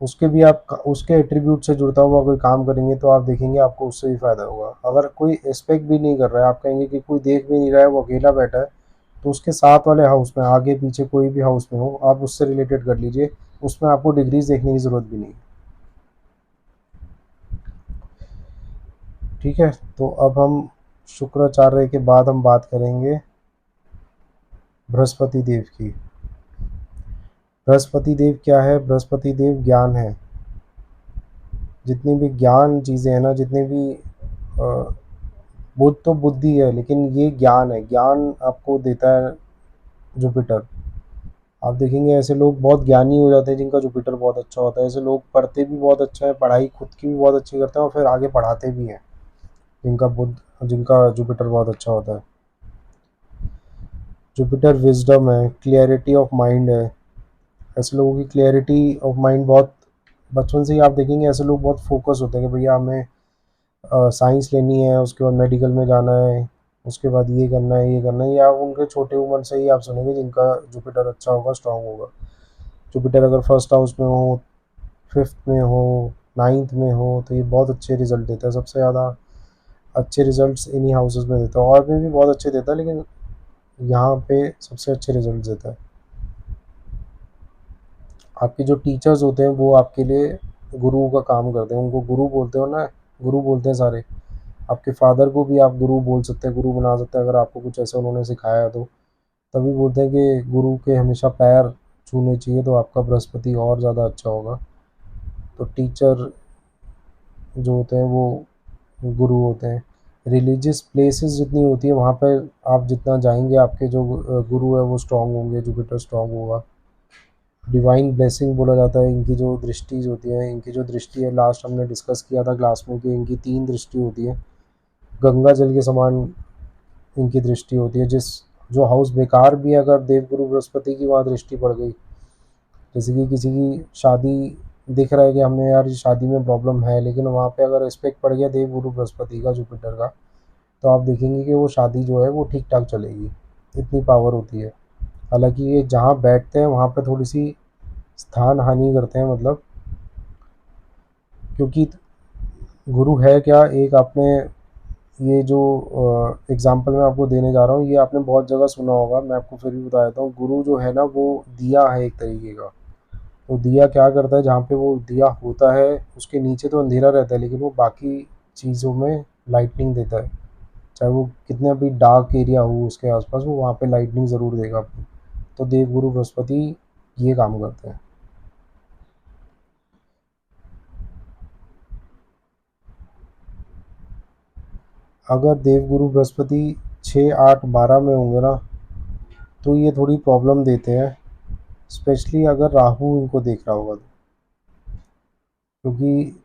उसके भी आप उसके एट्रीब्यूट से जुड़ता हुआ कोई काम करेंगे तो आप देखेंगे आपको उससे भी फ़ायदा होगा। अगर कोई एक्सपेक्ट भी नहीं कर रहा है, आप कहेंगे कि कोई देख भी नहीं रहा है, वो अकेला बैठा है, तो उसके साथ वाले हाउस में, आगे पीछे कोई भी हाउस में हो, आप उससे रिलेटेड कर लीजिए, उसमें आपको डिग्रीज देखने की ज़रूरत भी नहीं। ठीक है, तो अब हम शुक्राचार्य के बाद हम बात करेंगे बृहस्पति देव की। बृहस्पति देव क्या है? बृहस्पति देव ज्ञान है। जितनी भी ज्ञान चीज़ें हैं ना, जितने भी बुद्ध तो बुद्धि है, लेकिन ये ज्ञान है, ज्ञान आपको देता है जुपिटर। आप देखेंगे ऐसे लोग बहुत ज्ञानी हो जाते हैं जिनका जुपिटर बहुत अच्छा होता है। ऐसे लोग पढ़ते भी बहुत अच्छा है, पढ़ाई खुद की भी बहुत अच्छी करते हैं और फिर आगे पढ़ाते भी हैं, जिनका जुपिटर बहुत अच्छा होता है। जुपिटर विजडम है, क्लियरिटी ऑफ माइंड है। ऐसे लोगों की क्लियरिटी ऑफ माइंड बहुत, बचपन से ही आप देखेंगे ऐसे लोग बहुत फोकस होते हैं कि भैया हमें साइंस लेनी है, उसके बाद मेडिकल में जाना है, उसके बाद ये करना है, ये करना है। या उनके छोटे उम्र से ही आप सुनेंगे जिनका जुपिटर अच्छा होगा, स्ट्रांग होगा। जुपिटर अगर फर्स्ट हाउस में हो, फिफ्थ में हो, नाइन्थ में हो, तो ये बहुत अच्छे रिजल्ट देता है। सबसे ज़्यादा अच्छे रिजल्ट्स इन्हीं हाउसेस में देता है, और में भी बहुत अच्छे देता है, लेकिन यहाँ पे सबसे अच्छे रिजल्ट देता है। आपके जो टीचर्स होते हैं वो आपके लिए गुरु का काम करते हैं, उनको गुरु बोलते हो ना, गुरु बोलते हैं सारे। आपके फादर को भी आप गुरु बोल सकते हैं, गुरु बना सकते हैं, अगर आपको कुछ ऐसा उन्होंने सिखाया तो। तभी बोलते हैं कि गुरु के हमेशा पैर छूने चाहिए, तो आपका बृहस्पति और ज़्यादा अच्छा होगा। तो टीचर जो होते हैं वो गुरु होते हैं। रिलीजियस प्लेसेस जितनी होती है वहाँ पर आप जितना जाएंगे, आपके जो गुरु है वो स्ट्रांग होंगे, जुपिटर स्ट्रांग होगा। डिवाइन ब्लेसिंग बोला जाता है, इनकी जो दृष्टि होती है, इनकी जो दृष्टि है, लास्ट हमने डिस्कस किया था क्लास में कि इनकी 3 दृष्टि होती है। गंगा जल के समान इनकी दृष्टि होती है। जो हाउस बेकार भी है, अगर देवगुरु बृहस्पति की वहाँ दृष्टि पड़ गई, जैसे कि किसी की शादी दिख रहा है कि हमें यार शादी में प्रॉब्लम है, लेकिन वहाँ पे अगर एस्पेक्ट पड़ गया देवगुरु बृहस्पति का, जुपिटर का, तो आप देखेंगे कि वो शादी जो है वो ठीक ठाक चलेगी। इतनी पावर होती है। हालांकि ये जहाँ बैठते हैं वहाँ पे थोड़ी सी स्थान हानि करते हैं, मतलब क्योंकि गुरु है क्या, एक आपने ये जो एग्जाम्पल मैं आपको देने जा रहा हूँ, ये आपने बहुत जगह सुना होगा, मैं आपको फिर भी बता देता हूँ। गुरु जो है ना वो दिया है एक तरीके का। तो दिया क्या करता है, जहाँ पे वो दिया होता है उसके नीचे तो अंधेरा रहता है, लेकिन वो बाकी चीज़ों में लाइटनिंग देता है। चाहे वो कितना भी डार्क एरिया हो उसके आसपास, वो वहाँ पे लाइटनिंग ज़रूर देगा आपको। तो देवगुरु बृहस्पति ये काम करते हैं। अगर देवगुरु बृहस्पति 6, 8, 12 में होंगे ना, तो ये थोड़ी प्रॉब्लम देते हैं, स्पेशली अगर राहु इनको देख रहा होगा तो। क्योंकि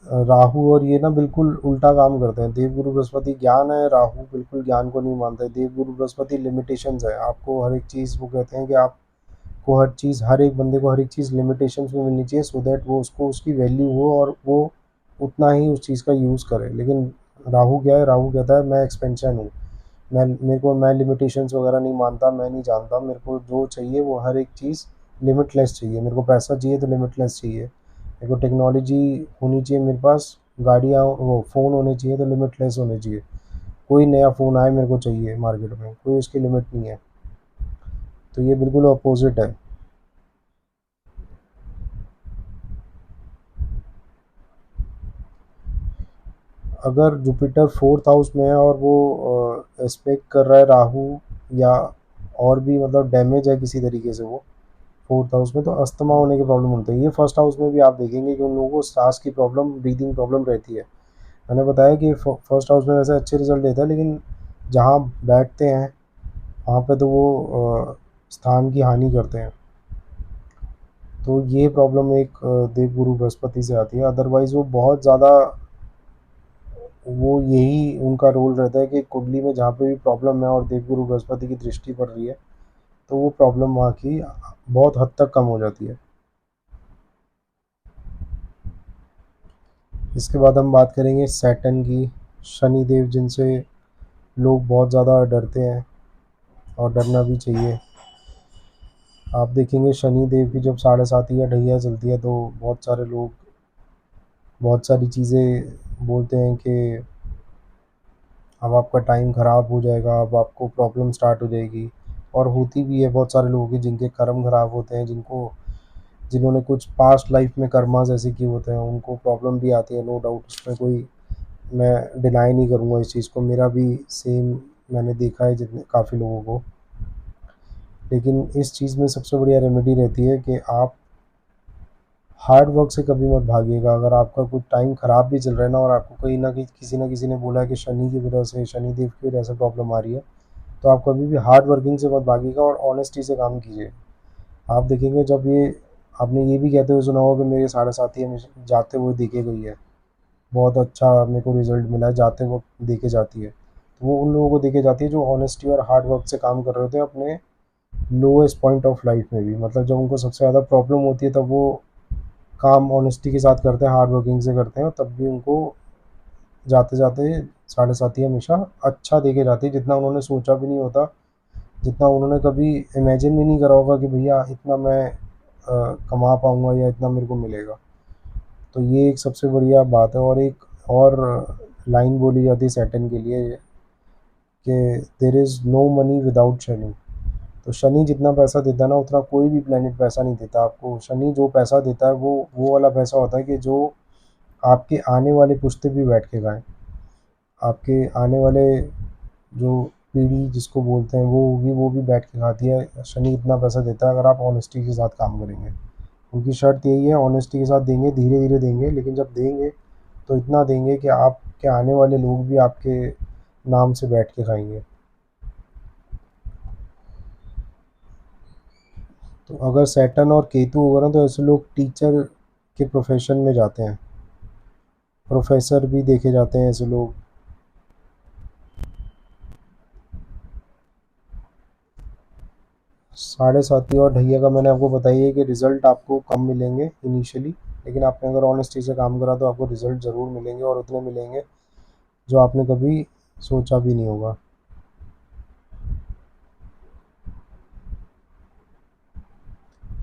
राहु और ये ना बिल्कुल उल्टा काम करते हैं। देवगुरु बृहस्पति ज्ञान है, राहु बिल्कुल ज्ञान को नहीं मानते। देवगुरु बृहस्पति लिमिटेशंस है, आपको हर एक चीज़, वो कहते हैं कि आपको हर चीज़, हर एक बंदे को हर एक चीज़ लिमिटेशंस में मिलनी चाहिए, सो दैट वो उसको उसकी वैल्यू हो और वो उतना ही उस चीज़ का यूज़ करे। लेकिन राहु क्या है, राहु कहता है मैं एक्सपेंशन हूँ, मैं लिमिटेशंस वगैरह नहीं मानता, मैं नहीं जानता, मेरे को जो चाहिए वो हर एक चीज़ लिमिटलेस चाहिए। मेरे को पैसा चाहिए तो लिमिटलेस चाहिए, मेरे को टेक्नोलॉजी होनी चाहिए, मेरे पास गाड़ियाँ, वो फ़ोन होने चाहिए तो लिमिटलेस होने चाहिए। कोई नया फ़ोन आए मेरे को चाहिए मार्केट में, कोई उसकी लिमिट नहीं है। तो ये बिल्कुल अपोजिट है। अगर जुपिटर फोर्थ हाउस में है और वो एस्पेक्ट कर रहा है राहु, या और भी मतलब डैमेज है किसी तरीके से वो फोर्थ हाउस में, तो अस्थमा होने की प्रॉब्लम होती है। ये फर्स्ट हाउस में भी आप देखेंगे कि उन लोगों को सांस की प्रॉब्लम, ब्रीदिंग प्रॉब्लम रहती है। मैंने बताया कि फर्स्ट हाउस में वैसे अच्छे रिजल्ट देता है, लेकिन जहाँ बैठते हैं वहाँ पे तो वो स्थान की हानि करते हैं। तो ये प्रॉब्लम एक देवगुरु बृहस्पति से आती है। अदरवाइज़ वो बहुत ज़्यादा वो यही उनका रोल रहता है कि कुंडली में जहाँ पे भी प्रॉब्लम है और देवगुरु बृहस्पति की दृष्टि पड़ रही है, तो वो प्रॉब्लम वहाँ की बहुत हद तक कम हो जाती है। इसके बाद हम बात करेंगे सैटर्न की, शनिदेव, जिनसे लोग बहुत ज़्यादा डरते हैं और डरना भी चाहिए। आप देखेंगे शनि देव की जब 7:30 या ढैया चलती है तो बहुत सारे लोग बहुत सारी चीज़ें बोलते हैं कि अब आपका टाइम ख़राब हो जाएगा, अब आपको प्रॉब्लम स्टार्ट हो जाएगी। और होती भी है, बहुत सारे लोगों की जिनके कर्म ख़राब होते हैं, जिन्होंने कुछ पास्ट लाइफ में कर्मास ऐसे किए होते हैं, उनको प्रॉब्लम भी आती है, नो डाउट। उसमें कोई, मैं डिनाई नहीं करूँगा इस चीज़ को, मेरा भी सेम मैंने देखा है जितने काफ़ी लोगों को। लेकिन इस चीज़ में सबसे बढ़िया रेमेडी रहती है कि आप हार्ड वर्क से कभी मत भागिएगा। अगर आपका कुछ टाइम ख़राब भी चल रहा है ना और आपको कहीं न कहीं किसी न किसी ने बोला है कि शनि की वजह से, शनि देव की वजह से प्रॉब्लम आ रही है, तो आप कभी भी हार्ड वर्किंग से मत भागिएगा और ऑनेस्टी से काम कीजिए। आप देखेंगे जब ये, आपने ये भी कहते हुए सुना होगा कि मेरे 7:30 हमेशा जाते हुए दिखे गई है, बहुत अच्छा मेरे को रिज़ल्ट मिला है, जाते वक़्त देके जाती है। तो वो उन लोगों को देके जाती है जो ऑनेस्टी और हार्ड वर्क से काम कर रहे होते हैं अपने लोएस्ट पॉइंट ऑफ लाइफ में भी। मतलब जब उनको सबसे ज़्यादा प्रॉब्लम होती है तब वो काम ऑनेस्टी के साथ करते हैं, हार्ड वर्किंग से करते हैं, और तब भी उनको जाते-जाते 7:30 हमेशा अच्छा देके जाती है, जितना उन्होंने सोचा भी नहीं होता, जितना उन्होंने कभी इमेजिन भी नहीं करा होगा कि भैया इतना मैं कमा पाऊँगा या इतना मेरे को मिलेगा। तो ये एक सबसे बढ़िया बात है। और एक और लाइन बोली जाती है सैटर्न के लिए कि there is no money without Shani. तो शनि जितना पैसा देता है ना, उतना कोई भी प्लैनेट पैसा नहीं देता आपको। शनि जो पैसा देता है वो वाला पैसा होता है कि जो आपके आने वाले पुश्ते भी बैठ के खाएँ। आपके आने वाले जो पीढ़ी जिसको बोलते हैं वो होगी, वो भी बैठ के खाती है। शनि इतना पैसा देता है अगर आप ऑनेस्टी के साथ काम करेंगे। उनकी शर्त यही है, ऑनेस्टी के साथ देंगे, धीरे-धीरे देंगे, लेकिन जब देंगे तो इतना देंगे कि आपके आने वाले लोग भी आपके नाम से बैठ के खाएँगे। तो अगर सैटर्न और केतु होगा ना, तो ऐसे लोग टीचर के प्रोफ़ेशन में जाते हैं। प्रोफ़ेसर भी देखे जाते हैं ऐसे लोग। 7:30 और ढैया का मैंने आपको बताया है कि रिज़ल्ट आपको कम मिलेंगे इनिशियली, लेकिन आपने अगर ऑनेस्टी से काम करा तो आपको रिज़ल्ट ज़रूर मिलेंगे, और उतने मिलेंगे जो आपने कभी सोचा भी नहीं होगा।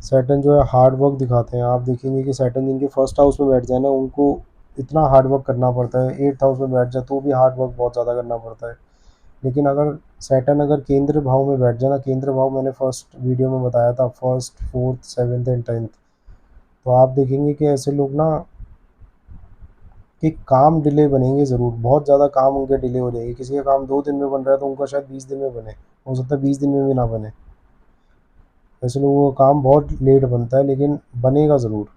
सैटर्न जो है हार्ड वर्क दिखाते हैं। आप देखेंगे कि सैटर्न जिनके फर्स्ट हाउस में बैठ जाए ना, उनको इतना हार्ड वर्क करना पड़ता है। 8th हाउस में बैठ जाए तो भी हार्ड वर्क बहुत ज़्यादा करना पड़ता है। लेकिन अगर सैटर्न अगर केंद्र भाव में बैठ जाए ना, केंद्र भाव मैंने फर्स्ट वीडियो में बताया था, first, fourth, seventh and 10th, तो आप देखेंगे कि ऐसे लोग ना कि काम डिले बनेंगे ज़रूर, बहुत ज़्यादा काम उनके डिले हो जाएंगे। किसी का काम 2 दिन में बन रहा है तो उनका शायद 20 दिन में बने, हो सकता है 20 दिन में भी ना बने। ऐसे लोगों का काम बहुत लेट बनता है, लेकिन बनेगा ज़रूर।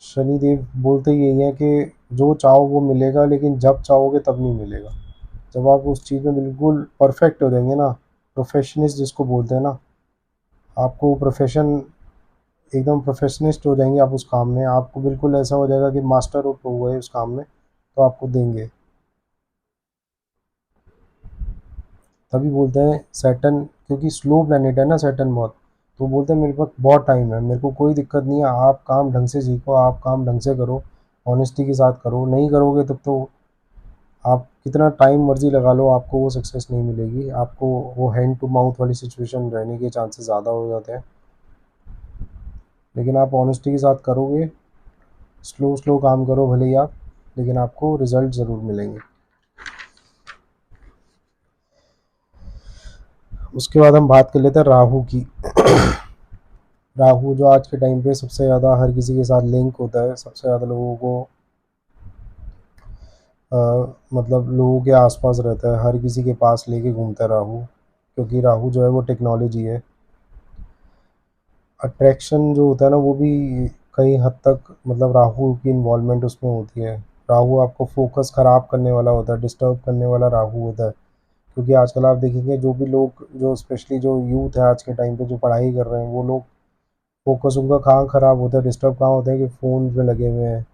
शनिदेव बोलते यही हैं कि जो चाहो वो मिलेगा, लेकिन जब चाहोगे तब नहीं मिलेगा। जब आप उस चीज़ में बिल्कुल परफेक्ट हो जाएंगे ना, प्रोफेशनिस्ट जिसको बोलते हैं ना, आपको प्रोफेशन एकदम प्रोफेशनिस्ट हो जाएंगे आप उस काम में, आपको बिल्कुल ऐसा हो जाएगा कि मास्टर हो गए उस काम में, तो आपको देंगे। तभी बोलते हैं सैटर्न, क्योंकि स्लो प्लैनेट है ना सैटर्न बहुत, तो बोलते हैं मेरे पास बहुत टाइम है, मेरे को कोई दिक्कत नहीं है, आप काम ढंग से सीखो, आप काम ढंग से करो, ऑनेस्टी के साथ करो। नहीं करोगे तब तो आप कितना टाइम मर्जी लगा लो, आपको वो सक्सेस नहीं मिलेगी। आपको वो हैंड टू माउथ वाली सिचुएशन रहने के चांसेस ज़्यादा हो जाते हैं। लेकिन आप ऑनेस्टी के साथ करोगे, स्लो स्लो काम करो भले ही आप, लेकिन आपको रिजल्ट ज़रूर मिलेंगे। उसके बाद हम बात कर लेते हैं राहु की। राहु जो आज के टाइम पे सबसे ज़्यादा हर किसी के साथ लिंक होता है, सबसे ज़्यादा लोगों को अ, मतलब लोगों के आसपास रहता है, हर किसी के पास लेके घूमता है राहु, क्योंकि राहु जो है वो टेक्नोलॉजी है। अट्रैक्शन जो होता है ना, वो भी कई हद तक, मतलब राहु की इन्वॉल्वमेंट उसमें होती है। राहु आपको फोकस ख़राब करने वाला होता है, डिस्टर्ब करने वाला राहु होता है। क्योंकि आजकल आप देखेंगे जो भी लोग, जो स्पेशली जो यूथ है आज के टाइम पे जो पढ़ाई कर रहे हैं, वो लोग फोकस उनका कहाँ ख़राब होता है, डिस्टर्ब कहाँ होता है कि फ़ोन में लगे हुए हैं।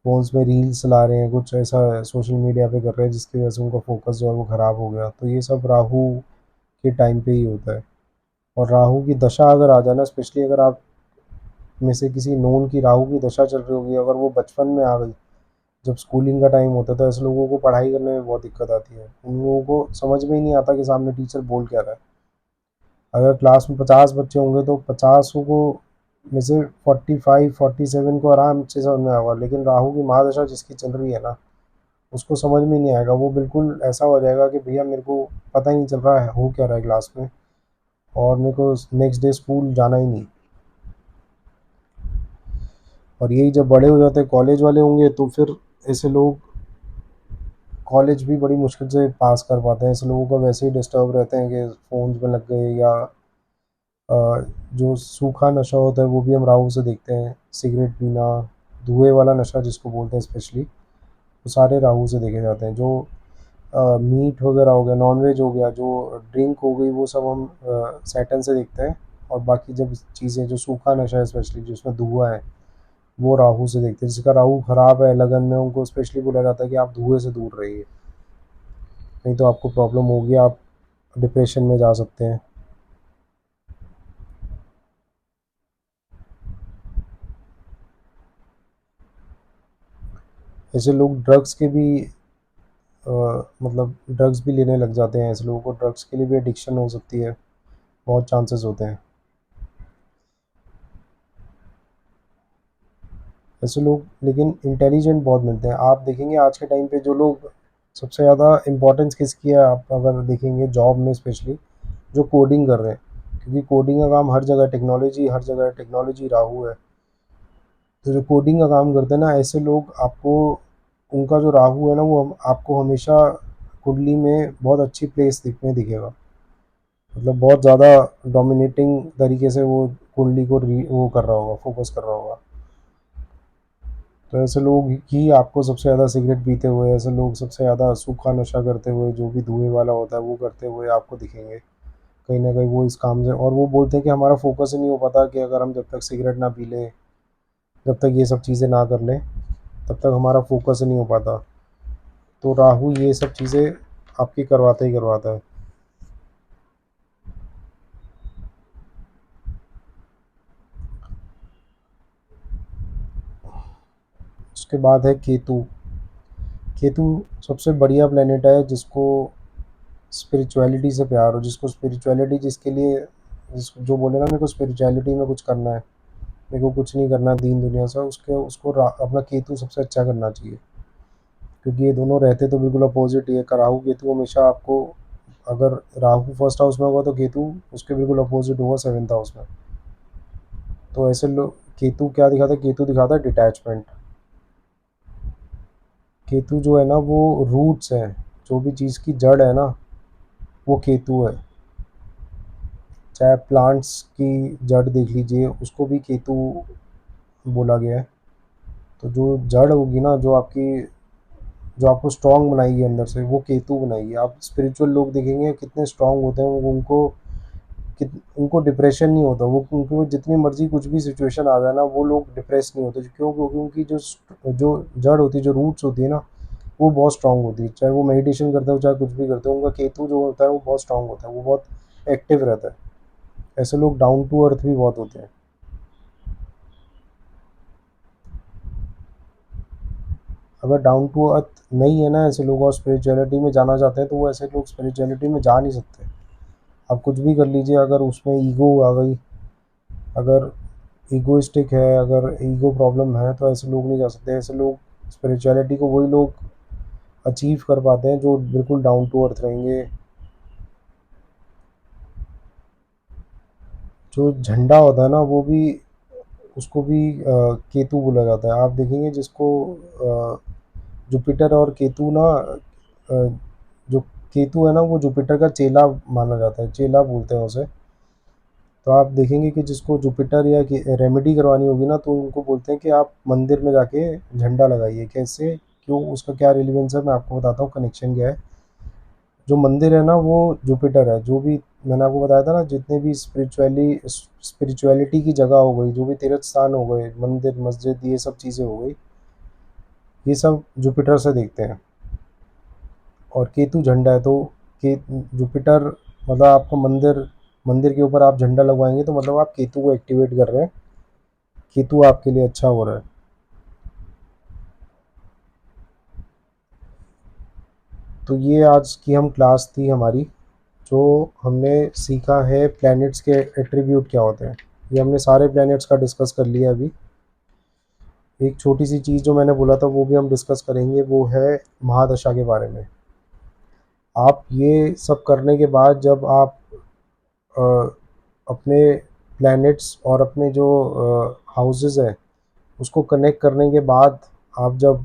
फ़ोन्स में रील्स चला रहे हैं, कुछ ऐसा सोशल मीडिया पे कर रहे हैं जिसकी वजह से उनका फ़ोकस जो है वो ख़राब हो गया। तो ये सब राहु के टाइम पे ही होता है। और राहु की दशा अगर आ जाए ना, स्पेशली अगर आप में से किसी नोन की राहु की दशा चल रही होगी, अगर वो बचपन में आ गई, जब स्कूलिंग का टाइम होता है, तो ऐसे लोगों को पढ़ाई करने में बहुत दिक्कत आती है। उन लोगों को समझ में ही नहीं आता कि सामने टीचर बोल क्या रहा है। अगर क्लास में 50 बच्चे होंगे तो 50 को में से 45 47 को आराम से समझ में आएगा, लेकिन राहु की महादशा जिसकी चल रही है ना, उसको समझ में नहीं आएगा। वो बिल्कुल ऐसा हो जाएगा कि भैया मेरे को पता ही नहीं चल रहा है हो क्या रहा है क्लास में, और मेरे को नेक्स्ट डे स्कूल जाना ही नहीं। और यही जब बड़े हो जाते हैं, कॉलेज वाले होंगे, तो फिर ऐसे लोग कॉलेज भी बड़ी मुश्किल से पास कर पाते हैं। ऐसे लोगों को वैसे ही डिस्टर्ब रहते हैं कि फ़ोन्स में लग गए, या जो सूखा नशा होता है वो भी हम राहु से देखते हैं। सिगरेट पीना, धुएँ वाला नशा जिसको बोलते हैं स्पेशली, वो सारे राहु से देखे जाते हैं। जो मीट वगैरह हो गया, नॉन-वेज हो गया, जो ड्रिंक हो गई, वो सब हम सैटर्न से देखते हैं। और बाकी जब चीज़ें जो सूखा नशा है स्पेशली जिसमें धुआँ है, वो राहु से देखते हैं। जिसका राहु खराब है लगन में, उनको स्पेशली बोला जाता है कि आप धुएँ से दूर रहिए, नहीं तो आपको प्रॉब्लम होगी, आप डिप्रेशन में जा सकते हैं। ऐसे लोग ड्रग्स के भी मतलब ड्रग्स भी लेने लग जाते हैं। ऐसे लोगों को ड्रग्स के लिए भी एडिक्शन हो सकती है, बहुत चांसेस होते हैं। ऐसे लोग लेकिन इंटेलिजेंट बहुत मिलते हैं। आप देखेंगे आज के टाइम पे जो लोग सबसे ज़्यादा इम्पोर्टेंस किसकी है, आप अगर देखेंगे जॉब में स्पेशली, जो कोडिंग कर रहे हैं, क्योंकि कोडिंग का काम हर जगह टेक्नोलॉजी, हर जगह टेक्नोलॉजी राहु है। तो जो कोडिंग का काम करते हैं ना, ऐसे लोग आपको, उनका जो राहु है ना, वो आपको हमेशा कुंडली में बहुत अच्छी प्लेस दिखेगा। मतलब बहुत ज़्यादा डोमिनेटिंग तरीके से वो कुंडली को वो कर रहा होगा, फोकस कर रहा होगा। तो ऐसे लोग ही आपको सबसे ज़्यादा सिगरेट पीते हुए, ऐसे लोग सबसे ज़्यादा सूखा नशा करते हुए, जो भी धुएँ वाला होता है वो करते हुए आपको दिखेंगे। कहीं न कहीं वो इस काम से, और वो बोलते हैं कि हमारा फ़ोकस ही नहीं हो पाता, कि अगर हम जब तक सिगरेट ना पी लें, जब तक ये सब चीज़ें ना कर लें, तब तक हमारा फ़ोकस ही नहीं हो पाता। तो राहु ये सब चीज़ें आपकी करवाता ही करवाता है। उसके बाद है केतु। केतु सबसे बढ़िया प्लैनेट है जिसको स्पिरिचुअलिटी से प्यार हो, जिसको स्पिरिचुअलिटी, जिसके लिए, जिसको जो बोले ना मेरे को स्पिरिचुअलिटी में कुछ करना है, मेरे को कुछ नहीं करना दीन दुनिया से, उसके उसको अपना केतु सबसे अच्छा करना चाहिए। क्योंकि ये दोनों रहते तो बिल्कुल अपोजिट ही है। राहु केतु हमेशा आपको, अगर राहु फर्स्ट हाउस में होगा तो केतु उसके बिल्कुल अपोजिट होगा सेवन्थ हाउस में। तो ऐसे लोग, केतु क्या दिखाता है, केतु दिखाता है डिटैचमेंट। केतु जो है ना वो रूट्स है, जो भी चीज़ की जड़ है ना, वो केतु है। चाहे प्लांट्स की जड़ देख लीजिए, उसको भी केतु बोला गया है। तो जो जड़ होगी ना, जो आपको स्ट्रॉन्ग बनाएगी अंदर से, वो केतु बनाएगी। आप स्पिरिचुअल लोग देखेंगे कितने स्ट्रॉन्ग होते हैं, उनको डिप्रेशन नहीं होता। वो उनको जितनी मर्जी कुछ भी सिचुएशन आ जाए ना, वो लोग डिप्रेस नहीं होते। क्यों? क्योंकि उनकी जो जड़ होती है, जो रूट्स होती है ना, वो बहुत स्ट्रांग होती है। चाहे वो मेडिटेशन करते हो, चाहे कुछ भी करते हो, उनका केतु जो होता है वो बहुत स्ट्रांग होता है, वो बहुत एक्टिव रहता है। ऐसे लोग डाउन टू अर्थ भी बहुत होते हैं। अगर डाउन टू अर्थ नहीं है ना ऐसे लोग, और स्पिरिचुअलिटी में जाना चाहते हैं, तो वो ऐसे लोग स्पिरिचुअलिटी में जा नहीं सकते। आप कुछ भी कर लीजिए, अगर उसमें ईगो आ गई, अगर ईगोइस्टिक है, अगर ईगो प्रॉब्लम है, तो ऐसे लोग नहीं जा सकते। ऐसे लोग स्पिरिचुअलिटी को वही लोग अचीव कर पाते हैं जो बिल्कुल डाउन टू अर्थ रहेंगे। जो झंडा होता है ना, वो भी, उसको भी केतु बोला जाता है। आप देखेंगे जिसको जुपिटर और केतु ना, जो केतु है ना, वो जुपिटर का चेला माना जाता है, चेला बोलते हैं उसे। तो आप देखेंगे कि जिसको जुपिटर या रेमेडी करवानी होगी ना, तो उनको बोलते हैं कि आप मंदिर में जाके झंडा लगाइए। कैसे, क्यों, उसका क्या रिलीवेंस है, मैं आपको बताता हूँ कनेक्शन क्या है। जो मंदिर है ना वो जुपिटर है। जो भी मैंने आपको बताया था ना, जितने भी स्पिरिचुअलिटी की जगह हो गई, जो भी तीर्थ स्थान हो गए, मंदिर मस्जिद, ये सब चीज़ें हो गई, ये सब जुपिटर से देखते हैं। और केतु झंडा है, तो के जुपिटर मतलब आपका मंदिर मंदिर के ऊपर आप झंडा लगवाएंगे तो मतलब आप केतु को एक्टिवेट कर रहे हैं, केतु आपके लिए अच्छा हो रहा है। तो ये आज की हम क्लास थी हमारी, जो हमने सीखा है प्लैनेट्स के एट्रीब्यूट क्या होते हैं। ये हमने सारे प्लैनेट्स का डिस्कस कर लिया अभी। एक छोटी सी चीज़ जो मैंने बोला था वो भी हम डिस्कस करेंगे, वो है महादशा के बारे में। आप ये सब करने के बाद जब आप अ, अपने प्लैनेट्स और अपने जो हाउसेस हैं उसको कनेक्ट करने के बाद आप जब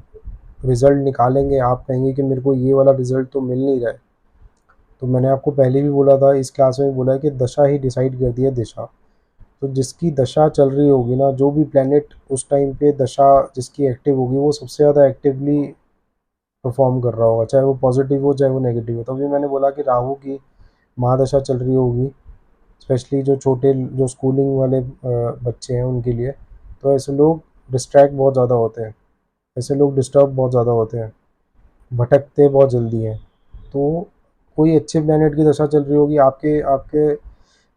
रिज़ल्ट निकालेंगे, आप कहेंगे कि मेरे को ये वाला रिज़ल्ट तो मिल नहीं रहा है। तो मैंने आपको पहले भी बोला था, इस क्लास में भी बोला है कि दशा ही डिसाइड करती है दिशा। तो जिसकी दशा चल रही होगी ना, जो भी प्लैनेट उस टाइम पे दशा जिसकी एक्टिव होगी वो सबसे ज़्यादा एक्टिवली परफॉर्म कर रहा होगा, चाहे वो पॉजिटिव हो चाहे वो नेगेटिव हो। तो अभी मैंने बोला कि राहु की महादशा चल रही होगी, स्पेशली जो छोटे जो स्कूलिंग वाले बच्चे हैं उनके लिए। तो ऐसे लोग डिस्ट्रैक्ट बहुत ज़्यादा होते हैं, ऐसे लोग डिस्टर्ब बहुत ज़्यादा होते हैं, भटकते बहुत जल्दी हैं। तो कोई अच्छे प्लैनेट की दशा चल रही होगी, आपके आपके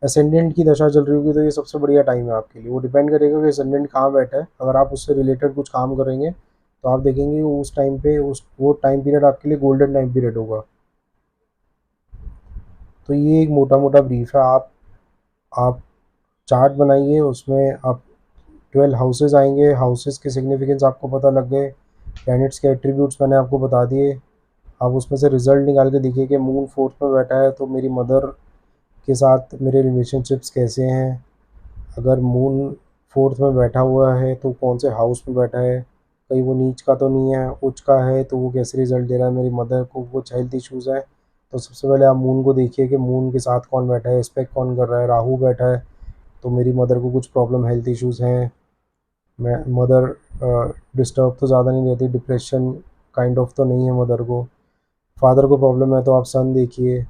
असेंडेंट की दशा चल रही होगी, तो ये सबसे बढ़िया टाइम है आपके लिए। वो डिपेंड करेगा कि असेंडेंट कहाँ बैठा है। अगर आप उससे रिलेटेड कुछ काम करेंगे तो आप देखेंगे उस टाइम पे उस वो टाइम पीरियड आपके लिए गोल्डन टाइम पीरियड होगा। तो ये एक मोटा मोटा ब्रीफ है। आप चार्ट बनाइए, उसमें आप 12 हाउसेस आएंगे, हाउसेस के सिग्निफिकेंस आपको पता लग गए, प्लैनेट्स के एट्रीब्यूट्स मैंने आपको बता दिए। आप उसमें से रिजल्ट निकाल के देखिए कि मून फोर्थ में बैठा है तो मेरी मदर के साथ मेरे रिलेशनशिप्स कैसे हैं। अगर मून फोर्थ में बैठा हुआ है तो कौन से हाउस में बैठा है, कहीं वो नीच का तो नहीं है, उच्च का है तो वो कैसे रिजल्ट दे रहा है। मेरी मदर को कुछ हेल्थ इश्यूज़ है तो सबसे पहले आप मून को देखिए कि मून के साथ कौन बैठा है, एस्पेक्ट कौन कर रहा है। राहु बैठा है तो मेरी मदर को कुछ प्रॉब्लम हेल्थ इश्यूज़ हैं। मैं मदर डिस्टर्ब तो ज़्यादा नहीं रहती, डिप्रेशन काइंड ऑफ तो नहीं है मदर को। फादर को प्रॉब्लम है तो आप सन देखिए।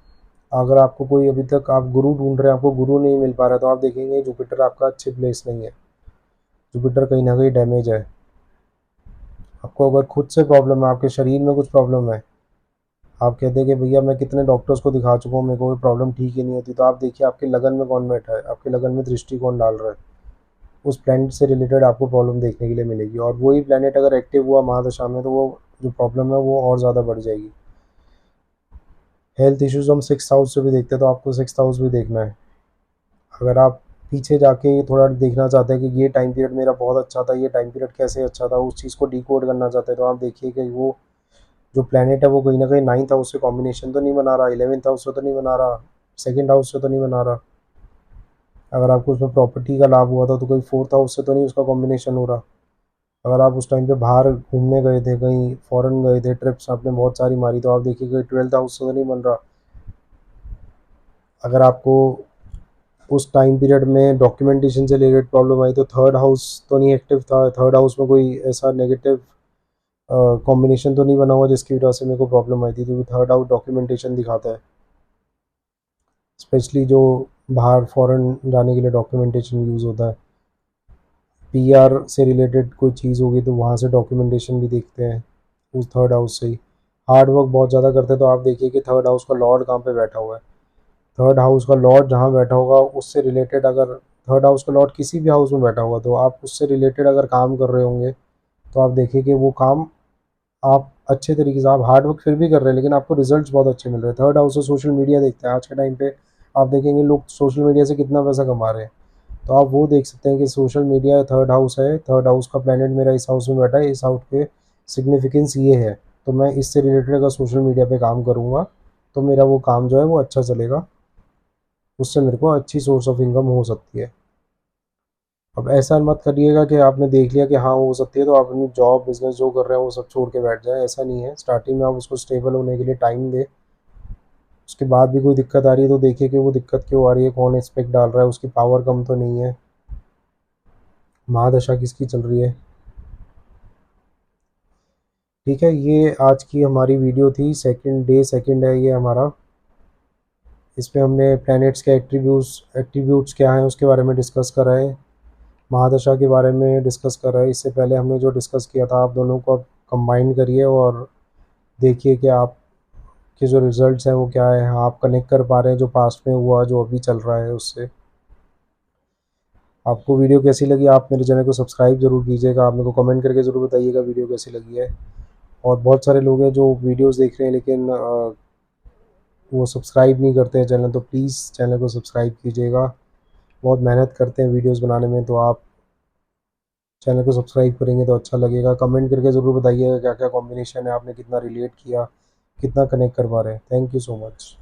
अगर आपको कोई अभी तक आप गुरु ढूंढ रहे हैं, आपको गुरु नहीं मिल पा रहा है, तो आप देखेंगे जुपिटर आपका अच्छे प्लेस नहीं है, जुपिटर कहीं ना कहीं डैमेज है। आपको अगर खुद से प्रॉब्लम है, आपके शरीर में कुछ प्रॉब्लम है, आप कहते हैं कि भैया मैं कितने डॉक्टर्स को दिखा चुका हूँ, मेरे को कोई प्रॉब्लम ठीक ही नहीं होती, तो आप देखिए आपके लगन में कौन बैठा है, आपके लगन में दृष्टि कौन डाल रहा है। उस प्लैनेट से रिलेटेड आपको प्रॉब्लम देखने के लिए मिलेगी। और वही प्लैनेट अगर एक्टिव हुआ महादशा में तो वो जो प्रॉब्लम है वो और ज़्यादा बढ़ जाएगी। हेल्थ इश्यूज हम सिक्स हाउस से भी देखते हैं, तो आपको सिक्स हाउस भी देखना है। अगर आप पीछे जाके थोड़ा देखना चाहते हैं कि ये टाइम पीरियड मेरा बहुत अच्छा था, ये टाइम पीरियड कैसे अच्छा था, उस चीज़ को डिकोड करना चाहते हैं, तो आप देखिए कि वो जो प्लैनेट है वो कहीं ना कहीं नाइन्थ हाउस से कॉम्बिनेशन तो नहीं बना रहा, 11th हाउस से तो नहीं बना रहा, सेकंड हाउस से तो नहीं बना रहा। अगर आपको उसमें प्रॉपर्टी का लाभ हुआ था तो कोई फोर्थ हाउस से तो नहीं उसका कॉम्बिनेशन हो रहा। अगर आप उस टाइम पे बाहर घूमने गए थे, कहीं फॉरेन गए थे, ट्रिप्स आपने बहुत सारी मारी, तो आप देखिए कि 12th हाउस से तो नहीं बन रहा। अगर आपको उस टाइम पीरियड में डॉक्यूमेंटेशन से रिलेटेड प्रॉब्लम आई तो थर्ड हाउस तो नहीं एक्टिव था, थर्ड हाउस में कोई ऐसा नेगेटिव कॉम्बिनेशन तो नहीं बना हुआ जिसकी वजह से मेरे को प्रॉब्लम आई थी, क्योंकि थर्ड हाउस डॉक्यूमेंटेशन दिखाता है, स्पेशली जो बाहर फॉरेन जाने के लिए डॉक्यूमेंटेशन यूज़ होता है। पीआर से रिलेटेड कोई चीज़ होगी तो वहाँ से डॉक्यूमेंटेशन भी देखते हैं उस थर्ड हाउस से ही। हार्ड वर्क बहुत ज़्यादा करते हैं तो आप देखिए कि थर्ड हाउस का लॉर्ड कहाँ पे बैठा हुआ है। थर्ड हाउस का लॉर्ड जहाँ बैठा होगा उससे रिलेटेड, अगर थर्ड हाउस का लॉर्ड किसी भी हाउस में बैठा हुआ तो आप उससे रिलेटेड अगर काम कर रहे होंगे तो आप देखिए कि वो काम आप अच्छे तरीके से, आप हार्ड वर्क फिर भी कर रहे हैं लेकिन आपको रिजल्ट्स बहुत अच्छे मिल रहे हैं। थर्ड हाउस से सोशल मीडिया देखते हैं आज के टाइम पे, आप देखेंगे लोग सोशल मीडिया से कितना पैसा कमा रहे हैं। तो आप वो देख सकते हैं कि सोशल मीडिया थर्ड हाउस है, थर्ड हाउस का प्लैनेट मेरा इस हाउस में बैठा है, इस हाउस के सिग्निफिकेंस ये है, तो मैं इससे रिलेटेड अगर सोशल मीडिया पे काम करूँगा तो मेरा वो काम जो है वो अच्छा चलेगा, उससे मेरे को अच्छी सोर्स ऑफ इनकम हो सकती है। अब ऐसा मत करिएगा कि आपने देख लिया कि हाँ हो सकती है तो आप अपनी जॉब बिजनेस जो कर रहे हैं वो सब छोड़ के बैठ जाए, ऐसा नहीं है। स्टार्टिंग में आप उसको स्टेबल होने के लिए टाइम दें, उसके बाद भी कोई दिक्कत आ रही है तो देखिए कि वो दिक्कत क्यों आ रही है, कौन एस्पेक्ट डाल रहा है, उसकी पावर कम तो नहीं है, महादशा किसकी चल रही है। ठीक है, ये आज की हमारी वीडियो थी, सेकंड डे सेकंड है ये हमारा। इसमें हमने प्लैनेट्स के एट्रीब्यूट्स क्या हैं उसके बारे में डिस्कस करा है, महादशा के बारे में डिस्कस करा है। इससे पहले हमने जो डिस्कस किया था आप दोनों को अब कंबाइन करिए और देखिए कि आपके जो रिज़ल्ट्स हैं वो क्या है। आप कनेक्ट कर पा रहे हैं जो पास्ट में हुआ, जो अभी चल रहा है उससे। आपको वीडियो कैसी लगी, आप मेरे चैनल को सब्सक्राइब ज़रूर कीजिएगा। आप मेरे को कमेंट करके ज़रूर बताइएगा वीडियो कैसी लगी है। और बहुत सारे लोग हैं जो वीडियोस देख रहे हैं लेकिन वो सब्सक्राइब नहीं करते हैं चैनल, तो प्लीज़ चैनल को सब्सक्राइब कीजिएगा। बहुत मेहनत करते हैं वीडियोस बनाने में, तो आप चैनल को सब्सक्राइब करेंगे तो अच्छा लगेगा। कमेंट करके ज़रूर बताइएगा क्या क्या कॉम्बिनेशन है, आपने कितना रिलेट किया, कितना कनेक्ट कर पा रहे हैं। Thank you so much.